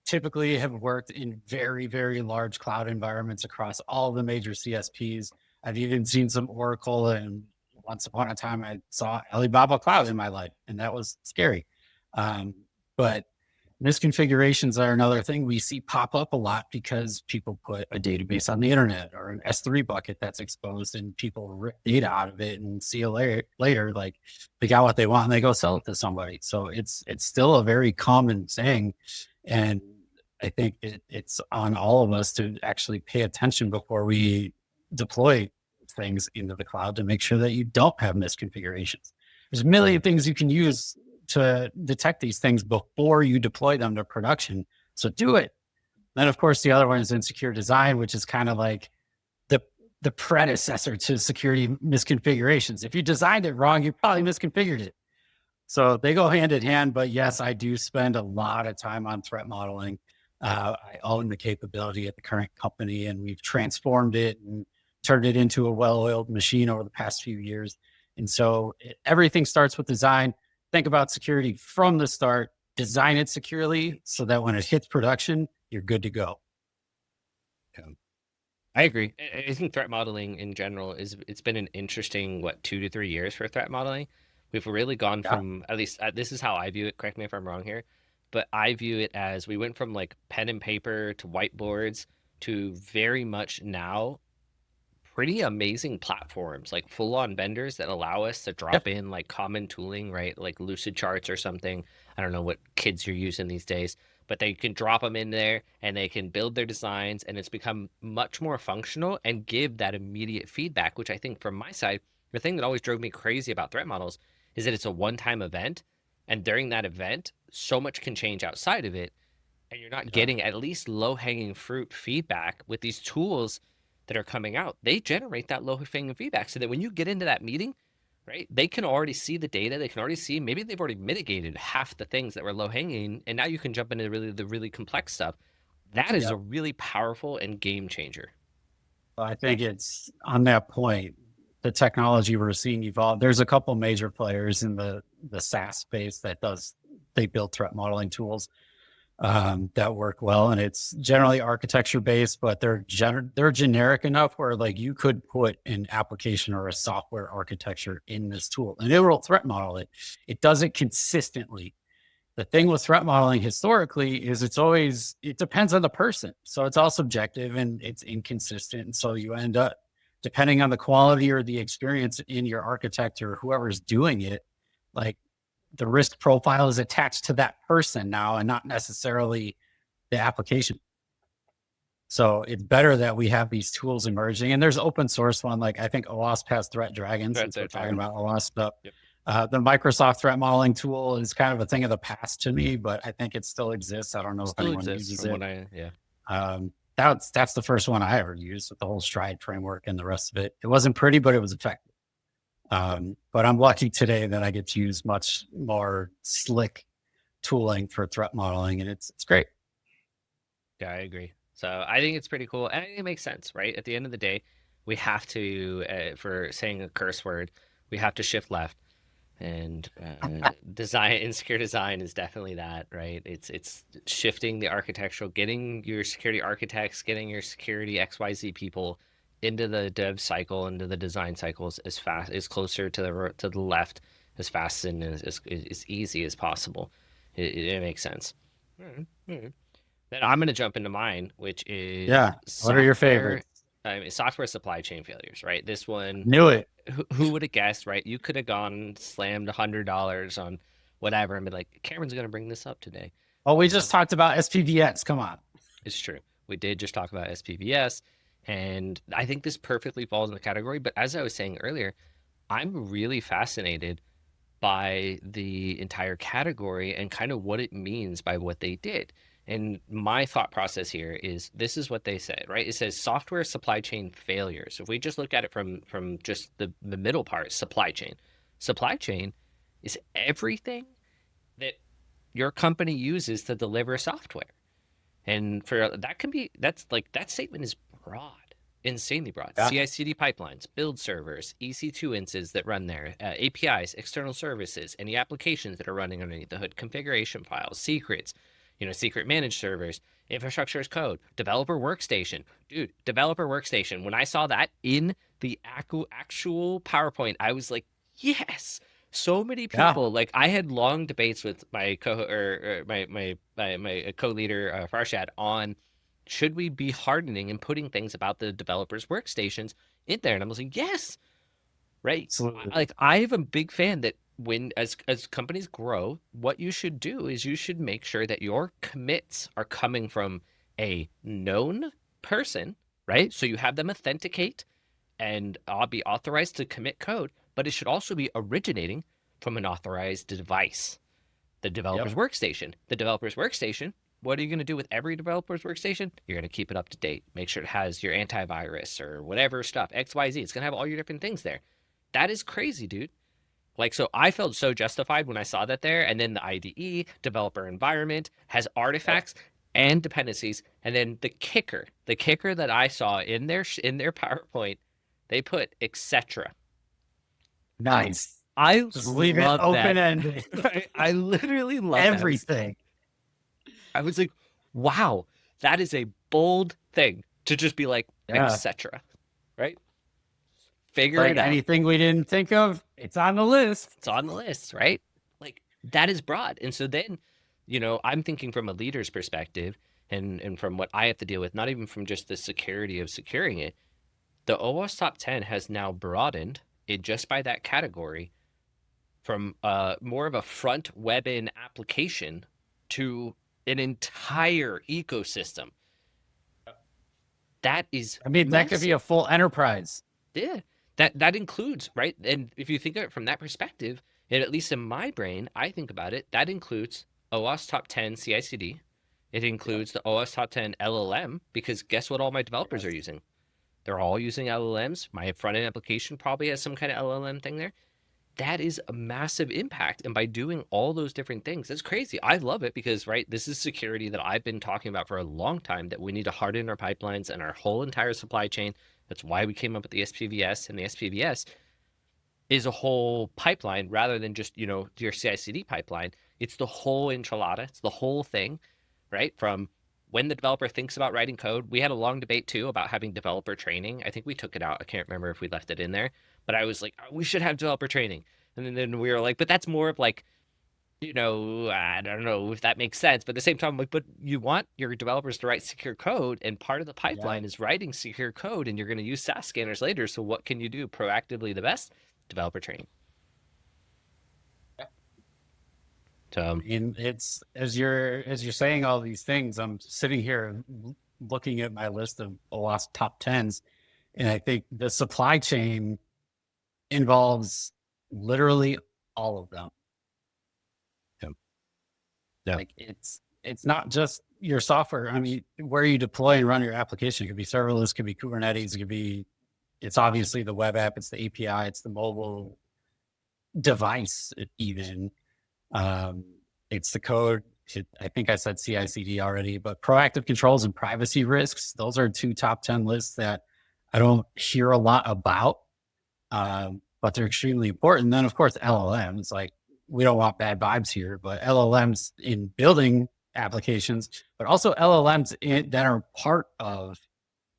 typically have worked in very, very large cloud environments across all the major CSPs. I've even seen some Oracle, and once upon a time I saw Alibaba Cloud in my life, and that was scary. But misconfigurations are another thing we see pop up a lot because people put a database on the internet or an S3 bucket that's exposed, and people rip data out of it and see you later, like they got what they want and they go sell it to somebody. So it's still a very common thing. And I think it's on all of us to actually pay attention before we deploy things into the cloud to make sure that you don't have misconfigurations. There's a million things you can use to detect these things before you deploy them to production. So do it. Then, of course, the other one is insecure design, which is kind of like the predecessor to security misconfigurations. If you designed it wrong, you probably misconfigured it. So they go hand in hand. But yes, I do spend a lot of time on threat modeling. I own the capability at the current company, and we've transformed it and turned it into a well-oiled machine over the past few years. And so everything starts with design. Think about security from the start, design it securely so that when it hits production, you're good to go. Yeah. I agree. I think threat modeling in general it's been an interesting 2 to 3 years for threat modeling. We've really gone from, at least this is how I view it. Correct me if I'm wrong here, but I view it as we went from like pen and paper to whiteboards to very much now pretty amazing platforms, like full on vendors that allow us to drop in like common tooling, right? Like Lucid Charts or something. I don't know what kids are using these days, but they can drop them in there and they can build their designs, and it's become much more functional and give that immediate feedback, which I think from my side, the thing that always drove me crazy about threat models is that it's a one-time event. And during that event, so much can change outside of it. And you're not getting at least low-hanging fruit feedback with these tools that are coming out. They generate that low-hanging feedback so that when you get into that meeting, right, they can already see the data. They can already see, maybe they've already mitigated half the things that were low-hanging, and now you can jump into the really complex stuff. That is a really powerful and game changer. I think it's on that point, the technology we're seeing evolve. There's a couple major players in the SaaS space they build threat modeling tools. that work well, and it's generally architecture based, but they're generic enough where like you could put an application or a software architecture in this tool, and it will threat model it. It does it consistently. The thing with threat modeling historically is it depends on the person. So it's all subjective and it's inconsistent. And so you end up, depending on the quality or the experience in your architect or whoever's doing it, like the risk profile is attached to that person now and not necessarily the application. So it's better that we have these tools emerging, and there's open source one. Like I think OWASP has Threat Dragon, since we're talking about OWASP stuff. Yep. The Microsoft threat modeling tool is kind of a thing of the past to me, but I think it still exists. I don't know if anyone uses it. That's the first one I ever used with the whole Stride framework and the rest of it. It wasn't pretty, but it was effective. But I'm lucky today that I get to use much more slick tooling for threat modeling, and it's great. Yeah, I agree. So I think it's pretty cool, and I think it makes sense, right? At the end of the day, we have to, for saying a curse word, we have to shift left. And insecure design is definitely that, right? It's shifting the architectural, getting your security architects, getting your security XYZ people into the dev cycle, into the design cycles as fast, as closer to the left, as fast and as easy as possible. It makes sense. Then I'm going to jump into mine, which is What are your favorites? Software supply chain failures, right? This one, knew it. Who would have guessed, right? You could have gone and slammed $100 on whatever and been like, Cameron's going to bring this up today. Oh, we just talked about SPVX. Come on. It's true. We did just talk about SPVS, and I think this perfectly falls in the category. But as I was saying earlier, I'm really fascinated by the entire category and kind of what it means by what they did. And my thought process here is this is what they said, right? It says software supply chain failures. If we just look at it from just the middle part, supply chain. Supply chain is everything that your company uses to deliver software. And for that statement is broad, insanely broad. Yeah. CI/CD pipelines, build servers, EC2 instances that run there, APIs, external services, any applications that are running underneath the hood, configuration files, secrets, secret managed servers, infrastructure as code, developer workstation. Dude, developer workstation. When I saw that in the actual PowerPoint, I was like, yes. So many people, like I had long debates with my my co-leader Farshad on should we be hardening and putting things about the developers' workstations in there, and I was like, yes, right. Absolutely. Like I'm a big fan that when as companies grow, what you should do is you should make sure that your commits are coming from a known person, right? So you have them authenticate and be authorized to commit code, but it should also be originating from an authorized device. The developer's workstation. The developer's workstation, what are you going to do with every developer's workstation? You're going to keep it up to date. Make sure it has your antivirus or whatever stuff, XYZ. It's going to have all your different things there. That is crazy, dude. Like, so I felt so justified when I saw that there. And then the IDE, developer environment, has artifacts and dependencies. And then the kicker that I saw in their PowerPoint, they put etc. Nice. I just leave it open ended. I literally love everything. I was like, wow, that is a bold thing to just be like, etc. Right? Figure it out. Anything we didn't think of, it's on the list. It's on the list, right? Like that is broad. And so then, I'm thinking from a leader's perspective and from what I have to deal with, not even from just the security of securing it. The OWASP top 10 has now broadened it just by that category from more of a front web-in application to an entire ecosystem. That is that could be a full enterprise. Yeah. That includes, right? And if you think of it from that perspective, and at least in my brain, I think about it, that includes OWASP top 10 CI/CD. It includes the OWASP top 10 LLM, because guess what all my developers are using? They're all using LLMs. My front-end application probably has some kind of LLM thing there. That is a massive impact. And by doing all those different things, it's crazy. I love it because, right, this is security that I've been talking about for a long time, that we need to harden our pipelines and our whole entire supply chain. That's why we came up with the SPVS, and the SPVS is a whole pipeline rather than just, your CI/CD pipeline. It's the whole enchilada. It's the whole thing, right? From when the developer thinks about writing code. We had a long debate too about having developer training. I think we took it out. I can't remember if we left it in there, but I was like, oh, we should have developer training. And then we were like, but that's more of like, I don't know if that makes sense. But at the same time, like, but you want your developers to write secure code, and part of the Yeah. pipeline is writing secure code, and you're going to use SAS scanners later. So what can you do proactively the best? Developer training. So And it's as you're saying all these things, I'm sitting here looking at my list of OWASP top tens, and I think the supply chain involves literally all of them. Yeah. Like it's not just your software. I mean, where you deploy and run your application, it could be serverless, it could be Kubernetes, it could be, it's obviously the web app, it's the API, it's the mobile device, even. It's the code. I think I said CI/CD already, but proactive controls and privacy risks, those are two top 10 lists that I don't hear a lot about, but they're extremely important. And then, of course, LLMs, like, we don't want bad vibes here, but LLMs in building applications, but also LLMs that are part of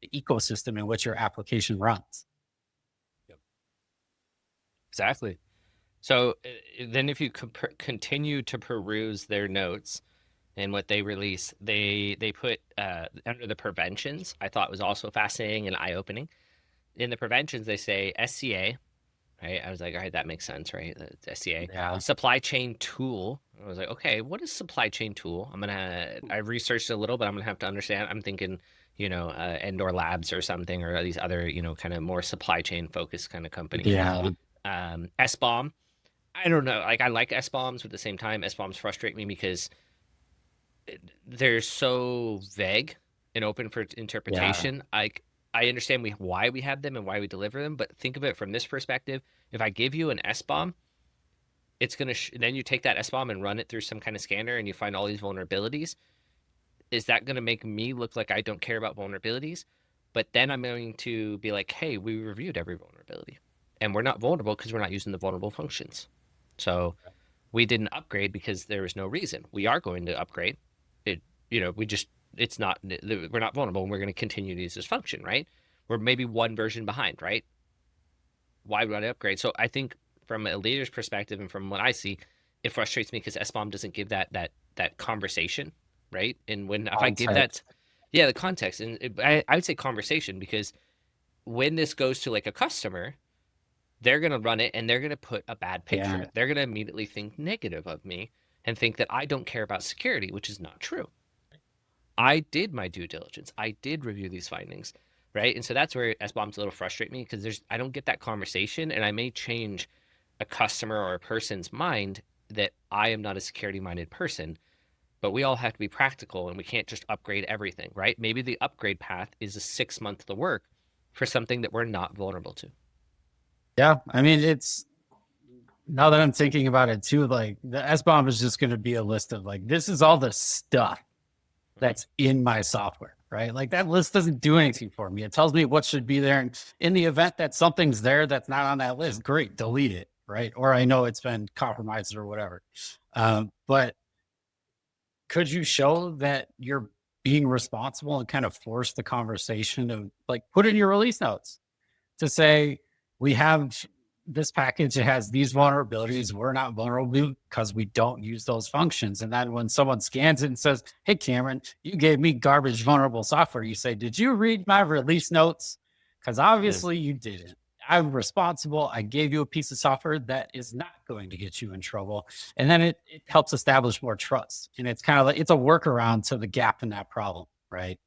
the ecosystem in which your application runs. Exactly. So then if you continue to peruse their notes and what they release, they put under the preventions, I thought was also fascinating and eye-opening. In the preventions, they say SCA, right? I was like, all right, that makes sense, right? The SCA. Yeah. Supply chain tool. I was like, okay, what is supply chain tool? I researched a little, but I'm gonna have to understand. I'm thinking, Endor Labs or something, or these other, kind of more supply chain focused kind of company. Yeah. SBOM. I don't know. Like, I like SBOMs, but at the same time, SBOMs frustrate me because they're so vague and open for interpretation. I understand why we have them and why we deliver them, but think of it from this perspective. If I give you an SBOM, it's gonna then you take that SBOM and run it through some kind of scanner, and you find all these vulnerabilities. Is that gonna make me look like I don't care about vulnerabilities? But then I'm going to be like, hey, we reviewed every vulnerability, and we're not vulnerable because we're not using the vulnerable functions. So we didn't upgrade because there was no reason. We are going to upgrade. It's not, we're not vulnerable, and we're going to continue to use this function, right? We're maybe one version behind, right? Why would I upgrade? So I think from a leader's perspective and from what I see, it frustrates me because SBOM doesn't give that conversation, right? And if I give that, the context, and I would say conversation, because when this goes to like a customer, they're going to run it and they're going to put a bad picture. Yeah. They're going to immediately think negative of me and think that I don't care about security, which is not true. I did my due diligence. I did review these findings, right? And so that's where SBOMs a little frustrate me, because I don't get that conversation, and I may change a customer or a person's mind that I am not a security-minded person. But we all have to be practical, and we can't just upgrade everything, right? Maybe the upgrade path is a 6 month to work for something that we're not vulnerable to. Yeah. I mean, now that I'm thinking about it too, like, the SBOM is just going to be a list of, like, this is all the stuff that's in my software, right? Like, that list doesn't do anything for me. It tells me what should be there. And in the event that something's there that's not on that list, great, delete it, right? Or I know it's been compromised or whatever. But could you show that you're being responsible and kind of force the conversation of, like, put in your release notes to say, we have this package, it has these vulnerabilities, we're not vulnerable because we don't use those functions. And then when someone scans it and says, hey, Cameron, you gave me garbage vulnerable software, you say, did you read my release notes? Because obviously you didn't. I'm responsible. I gave you a piece of software that is not going to get you in trouble. And then it helps establish more trust. And it's kind of like, it's a workaround to the gap in that problem, right?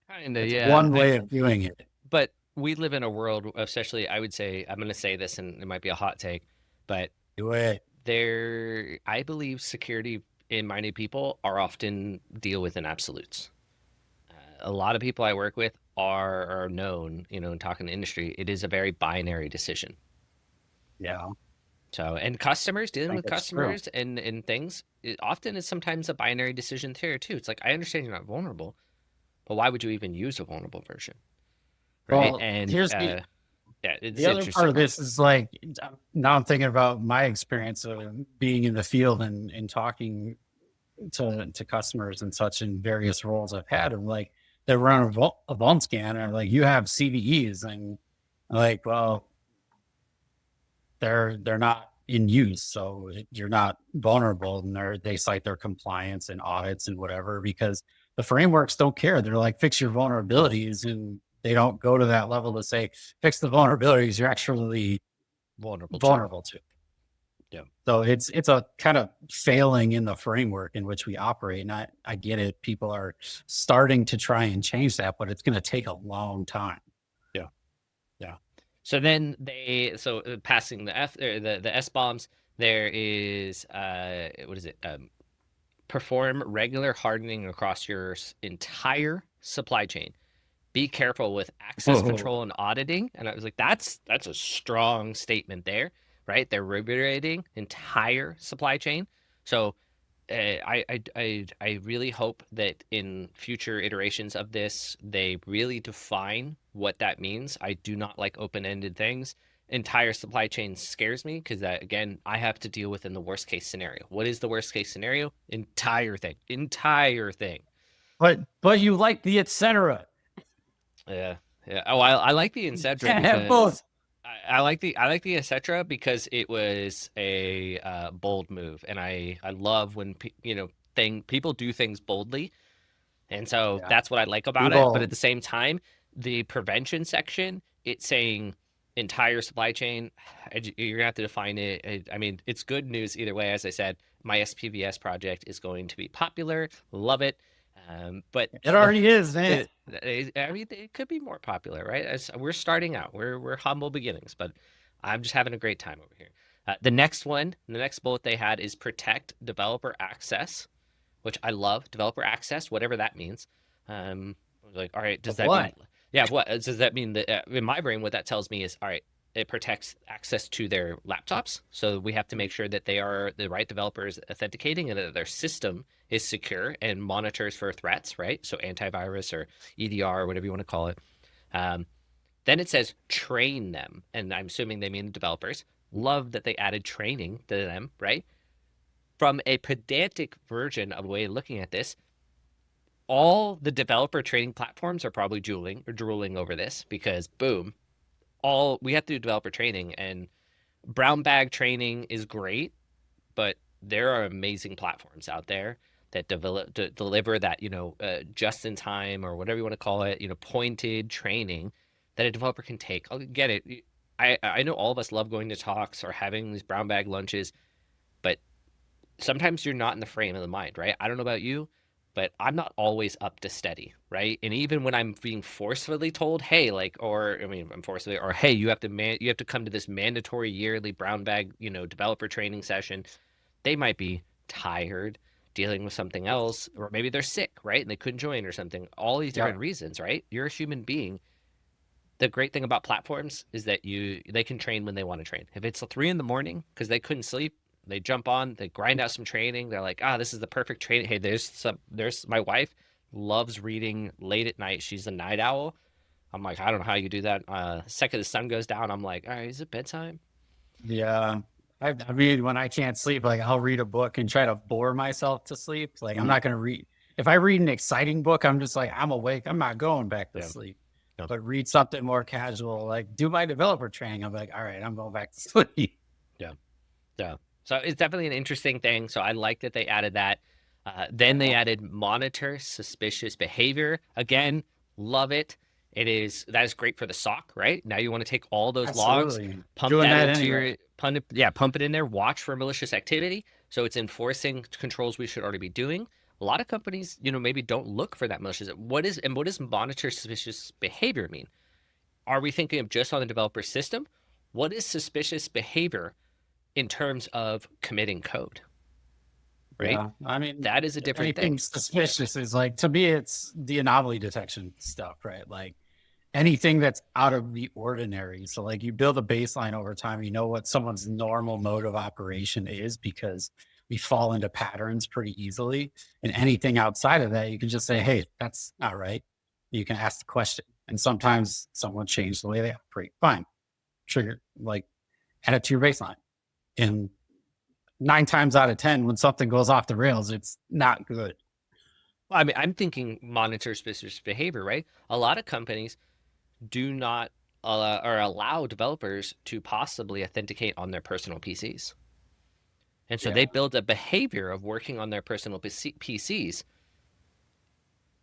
Kind of, It's yeah. one way of doing it. But we live in a world, especially, I would say, I'm going to say this, and it might be a hot take, but Do it. I believe security-minded people are often deal with in absolutes. A lot of people I work with are known, in talking to industry, it is a very binary decision. Yeah. So, and customers, dealing with that's true. customers and things, it often is sometimes a binary decision there too. It's like, I understand you're not vulnerable, but why would you even use a vulnerable version? Right. Well, And here's it's the other part interesting. of this is, like, now I'm thinking about my experience of being in the field and talking to customers and such in various roles I've had. I'm like, they run a vuln scan and like, you have CVEs, and like, well, they're not in use, so you're not vulnerable. And they cite their compliance and audits and whatever, because the frameworks don't care. They're like, fix your vulnerabilities, and they don't go to that level to say, fix the vulnerabilities you're actually vulnerable to. Yeah. So it's a kind of failing in the framework in which we operate. And I get it. People are starting to try and change that, but it's going to take a long time. Yeah. Yeah. So then passing the the S bombs, there is what is it? Perform regular hardening across your entire supply chain. Be careful with access control and auditing. And I was like, that's a strong statement there, right? They're regulating entire supply chain. So I really hope that in future iterations of this, they really define what that means. I do not like open-ended things. Entire supply chain scares me because that, again, I have to deal with in the worst case scenario. What is the worst case scenario? Entire thing. But you like the etc. Yeah. Yeah. Oh, I like the etc. Can't have because both. I like the etc. because it was a bold move, and I love when people do things boldly, and so Yeah. that's what I like about it. But at People, the same time, the prevention section, it's saying entire supply chain. You're gonna have to define it. I mean, it's good news either way. As I said, my SPVS project is going to be popular. Love it. But it already is, man. I mean, it could be more popular, right? We're starting out. We're humble beginnings, but I'm just having a great time over here. The next bullet they had is protect developer access, which I love. Developer access, whatever that means. I was like, all right, does Of that mean? what? Yeah, what does that mean? That in my brain, what that tells me is, all right, it protects access to their laptops. So we have to make sure that they are the right developers authenticating and that their system is secure and monitors for threats, right? So antivirus or EDR or whatever you want to call it. Um, then it says train them. And I'm assuming they mean the developers. Love that they added training to them, right? From a pedantic version of a way of looking at this, all the developer training platforms are probably drooling over this because boom, all we have to do developer training, and brown bag training is great, but there are amazing platforms out there that deliver that just in time or whatever you want to call it, pointed training that a developer can take. I'll get it. I know all of us love going to talks or having these brown bag lunches, but sometimes you're not in the frame of the mind, right? I don't know about you, but I'm not always up to steady, right? And even when I'm being forcefully told, hey, like, or I mean, I'm forcefully, or hey, you have to come to this mandatory yearly brown bag, developer training session. They might be tired, dealing with something else, or maybe they're sick, right? And they couldn't join or something. All these different Yep. reasons, right? You're a human being. The great thing about platforms is that they can train when they want to train. If it's 3 a.m. because they couldn't sleep, they jump on, they grind out some training. They're like, this is the perfect training. Hey, there's my wife loves reading late at night. She's a night owl. I'm like, I don't know how you do that. Second the sun goes down, I'm like, all right, is it bedtime? Yeah. I mean, when I can't sleep, like I'll read a book and try to bore myself to sleep. Like I'm not going to read. If I read an exciting book, I'm just like, I'm awake. I'm not going back to Yeah. sleep. Yeah. But read something more casual, like do my developer training. I'm like, all right, I'm going back to sleep. Yeah. Yeah. So it's definitely an interesting thing. So I like that they added that. Then they added monitor suspicious behavior. Again, love it. That is great for the SOC, right? Now you want to take all those logs, Absolutely. pump Doing that that into anyway. pump it in there, watch for malicious activity. So it's enforcing controls we should already be doing. A lot of companies, maybe don't look for that malicious. What does monitor suspicious behavior mean? Are we thinking of just on the developer system? What is suspicious behavior in terms of committing code, right? Yeah. I mean, That is a different thing. anything suspicious is like, to me, it's the anomaly detection stuff, right? Like anything that's out of the ordinary. So like you build a baseline over time, you know what someone's normal mode of operation is, because we fall into patterns pretty easily. And anything outside of that, you can just say, hey, that's not right. You can ask the question. And sometimes someone changed the way they operate. Fine. Trigger, like add it to your baseline. And 9 times out of 10, when something goes off the rails, it's not good. I mean, I'm thinking monitor suspicious behavior, right? A lot of companies do not or allow developers to possibly authenticate on their personal PCs. And so they Yeah. build a behavior of working on their personal PCs,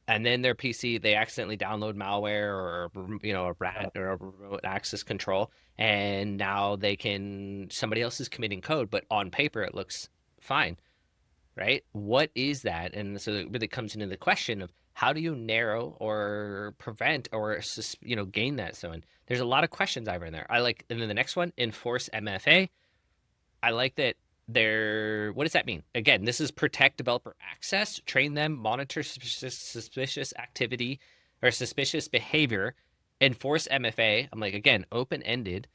and then their PC, they accidentally download malware or a rat or a remote access control, and now somebody else is committing code, but on paper it looks fine, right? What is that? And so it really comes into the question of how do you narrow or prevent or gain that? So, and there's a lot of questions I've in there. And then the next one, enforce MFA. I like that what does that mean? Again, this is protect developer access, train them, monitor suspicious activity or suspicious behavior, enforce MFA. I'm like, again, open-ended.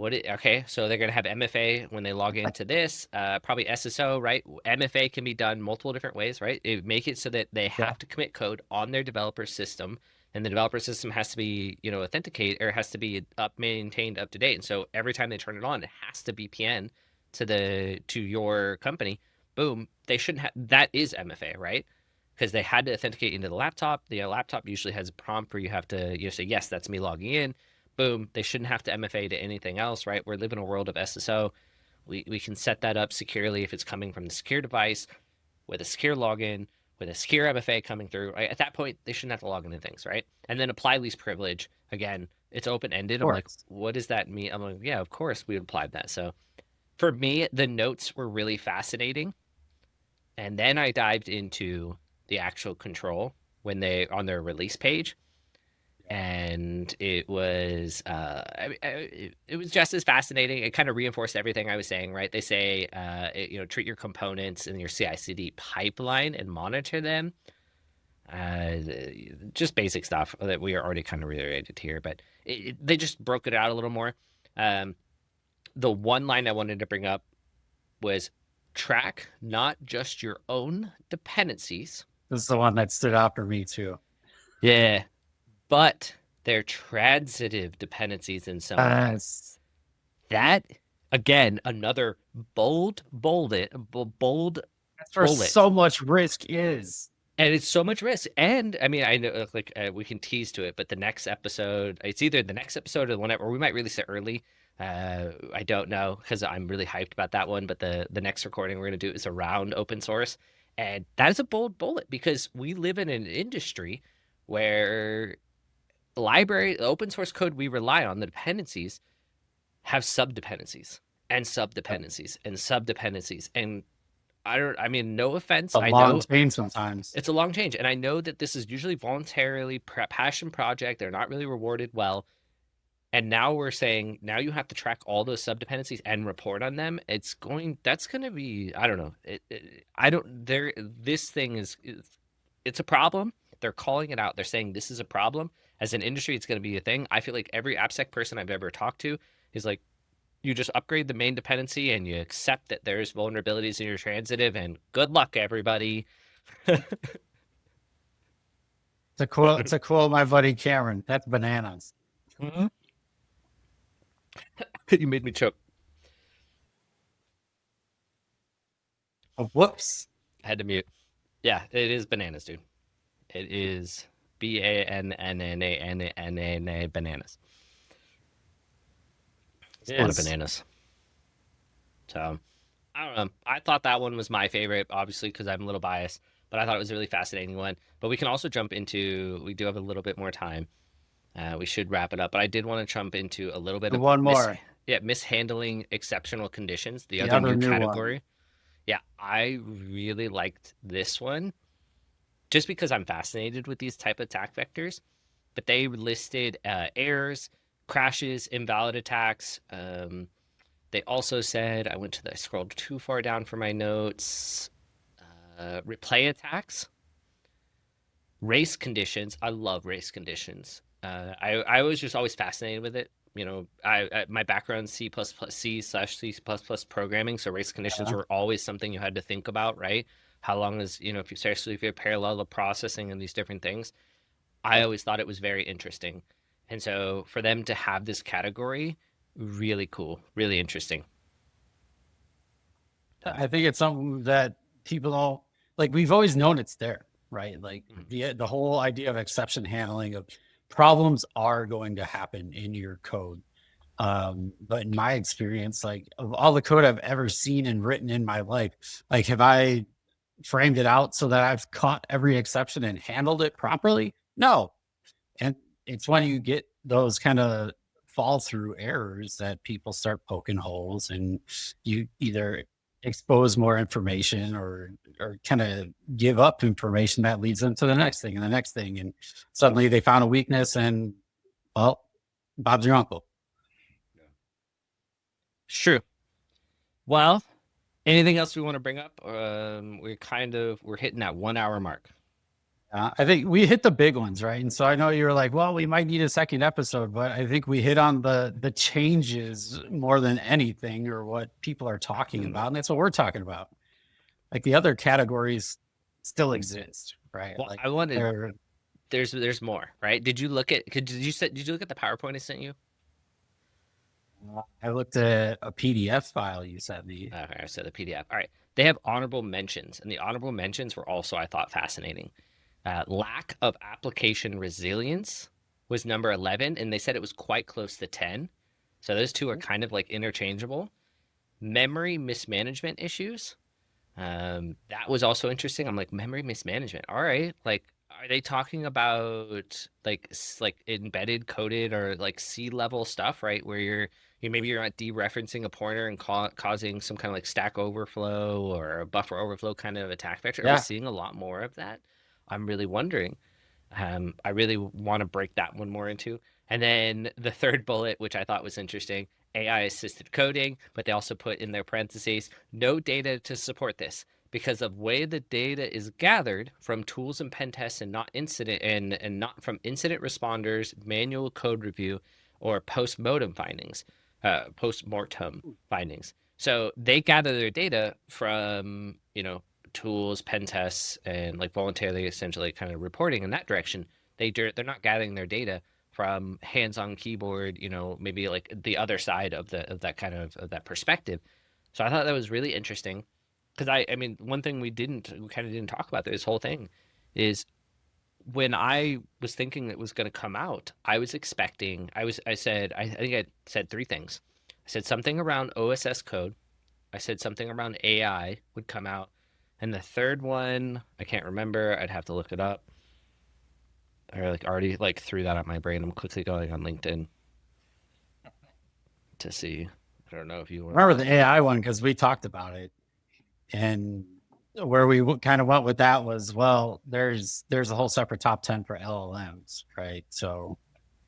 Okay, so they're going to have MFA when they log into this, probably SSO, right? MFA can be done multiple different ways, right? Make it so that they Yeah. have to commit code on their developer system, and the developer system has to be, authenticate or has to be maintained up to date. And so every time they turn it on, it has to VPN to your company. Boom, they shouldn't have. That is MFA, right? Because they had to authenticate into the laptop. The laptop usually has a prompt where you have to say yes, that's me logging in. Boom, they shouldn't have to MFA to anything else, right? We're living in a world of SSO. We can set that up securely if it's coming from the secure device with a secure login, with a secure MFA coming through. Right? At that point, they shouldn't have to log into things, right? And then apply least privilege. Again, it's open ended. Of I'm like, course. what does that mean? I'm like, yeah, of course we applied that. So for me, the notes were really fascinating. And then I dived into the actual control when they on their release page, and it was it was just as fascinating. It kind of reinforced everything I was saying, right? They say treat your components in your CI/CD pipeline and monitor them. Uh, just basic stuff that we are already kind of reiterated here, but they just broke it out a little more. Um, the one line I wanted to bring up was track not just your own dependencies. This is the one that stood out for me too. Yeah, but they're transitive dependencies in some way. Yes. That again, another bold That's where bullet, so much risk is. and it's so much risk. And I mean, I know we can tease to it, but the next episode, it's either the next episode or the one, or we might release it early. I don't know because I'm really hyped about that one. But the next recording we're gonna do is around open source, and that is a bold bullet because we live in an industry where open source code we rely on, the dependencies have sub dependencies and sub dependencies and sub dependencies. And I mean, no offense. A I long know chain sometimes. it's a long change. And I know that this is usually voluntarily passion project. They're not really rewarded well. And now we're saying now you have to track all those sub dependencies and report on them. That's going to be, I don't know. I don't, this thing it's a problem. They're calling it out. They're saying this is a problem. As an industry, it's going to be a thing. I feel like every AppSec person I've ever talked to is like, you just upgrade the main dependency and you accept that there's vulnerabilities in your transitive, and good luck, everybody. It's a quote my buddy Cameron. That's bananas. Mhm. You made me choke. Oh, whoops. I had to mute. Yeah, it is bananas, dude. It is BANNANANA bananas. It's a lot of Is bananas. So I don't know. I thought that one was my favorite, obviously, because I'm a little biased, but I thought it was a really fascinating one. But we can also jump into, we do have a little bit more time. We should wrap it up, but I did want to jump into a little bit of one more. mishandling exceptional conditions, the The other other new new one. category. Yeah, I really liked this one just because I'm fascinated with these type of attack vectors. But they listed errors, crashes, invalid attacks. They also said I scrolled too far down for my notes. Replay attacks, race conditions. I love race conditions. I was just always fascinated with it. My background C++, C/C++ programming, so race conditions Yeah. were always something you had to think about, right? How long is if you're parallel processing and these different things, I always thought it was very interesting. And so for them to have this category, really cool, really interesting. I think it's something that people don't like. We've always known it's there, right? Like the whole idea of exception handling of problems are going to happen in your code. But in my experience, like of all the code I've ever seen and written in my life, like have I framed it out so that I've caught every exception and handled it properly? No. And it's when you get those kind of fall through errors that people start poking holes and you either expose more information or kind of give up information that leads them to the next thing and the next thing. And suddenly they found a weakness and well, Bob's your uncle. It's true. Well, anything else we want to bring up? We're hitting that 1 hour mark. I think we hit the big ones, right? And so I know you were like, well, we might need a second episode, but I think we hit on the changes more than anything or what people are talking about. And that's what we're talking about. Like the other categories still exist, right? Well, Like I wanted there's more, right? Did you look at did you look at the PowerPoint I sent you? I looked at a PDF file you sent me. Okay, I said the PDF. All right. They have honorable mentions, and the honorable mentions were also, I thought, fascinating. Lack of application resilience was number 11, and they said it was quite close to 10. So those two are kind of like interchangeable. Memory mismanagement issues. That was also interesting. I'm like, memory mismanagement. All right. Like, are they talking about like embedded coded or like C level stuff, right? Where maybe you're not dereferencing a pointer and causing some kind of like stack overflow or a buffer overflow kind of attack vector. Are we Yeah. seeing a lot more of that? I'm really wondering. I really want to break that one more into. And then the third bullet, which I thought was interesting, AI assisted coding, but they also put in their parentheses, no data to support this because of way the data is gathered from tools and pen tests and not incident and not from incident responders, manual code review, or post-mortem findings. So they gather their data from, tools, pen tests, and like voluntarily essentially kind of reporting in that direction. They're not gathering their data from hands-on keyboard, maybe like the other side of that kind of that perspective. So I thought that was really interesting because I mean one thing we kind of didn't talk about this whole thing is when I was thinking it was going to come out, I was expecting I think I said three things. I said something around OSS code. I said something around AI would come out. And the third one, I can't remember. I'd have to look it up. I like already like threw that out my brain. I'm quickly going on LinkedIn to see. I don't know if you Remember the AI one because we talked about it. And where we kind of went with that was, well, there's a whole separate top 10 for LLMs, right? So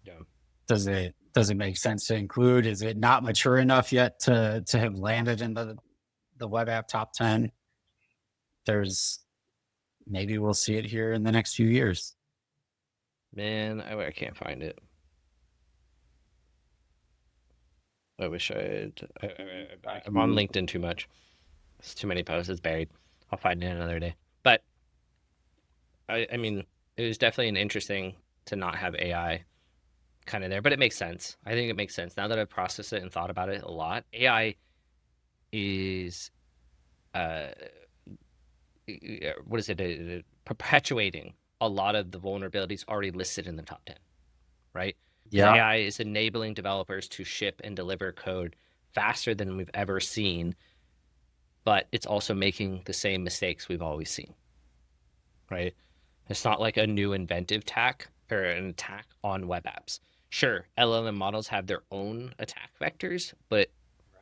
yeah. does it make sense to include? Is it not mature enough yet to have landed in the web app top 10? Maybe we'll see it here in the next few years. Man, I can't find it. I wish I'm on LinkedIn too much. It's too many posts. It's buried. I'll find it another day. But I mean, it was definitely an interesting to not have AI kind of there, but it makes sense. I think it makes sense now that I've processed it and thought about it a lot. AI is, what is it? Perpetuating a lot of the vulnerabilities already listed in the top 10, right? Yeah. AI is enabling developers to ship and deliver code faster than we've ever seen, but it's also making the same mistakes we've always seen, right? It's not like a new inventive tack or an attack on web apps. Sure, LLM models have their own attack vectors, but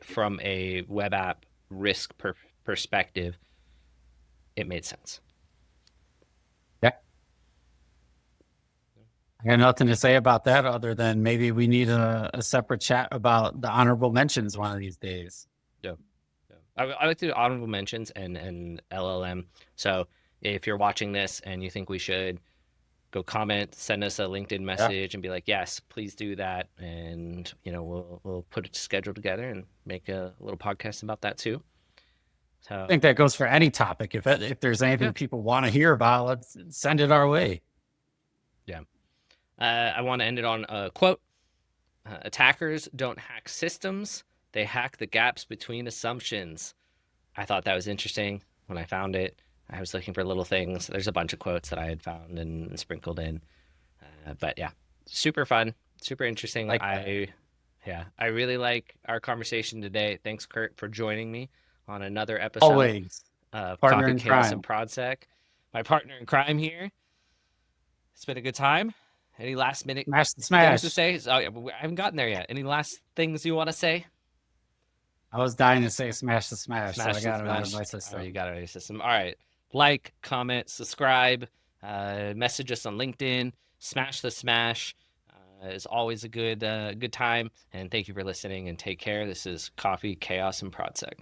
from a web app risk perspective, it made sense. Yeah. I got nothing to say about that other than maybe we need a separate chat about the honorable mentions one of these days. Yeah. I like to do honorable mentions and LLM. So if you're watching this and you think we should go comment, send us a LinkedIn message and be like, yes, please do that. And, we'll put a schedule together and make a little podcast about that too. So I think that goes for any topic. If there's anything people want to hear about, let's send it our way. Yeah. I want to end it on a quote. Attackers don't hack systems. They hack the gaps between assumptions. I thought that was interesting when I found it. I was looking for little things. There's a bunch of quotes that I had found and sprinkled in. But yeah, super fun, super interesting. Like that. I really like our conversation today. Thanks, Kurt, for joining me on another episode Always of partner Coffee in Chaos and crime. ProdSec. My partner in crime here. It's been a good time. Any last minute Smash the things to smash. say? Oh, yeah, I haven't gotten there yet. Any last things you want to say? I was dying to say smash the smash, so I Smash the got it out of smash. my Oh, system. you got it out of your system. All right. Like, comment, subscribe, message us on LinkedIn. Smash the smash. Is always a good time. And thank you for listening and take care. This is Coffee, Chaos, and ProdSec.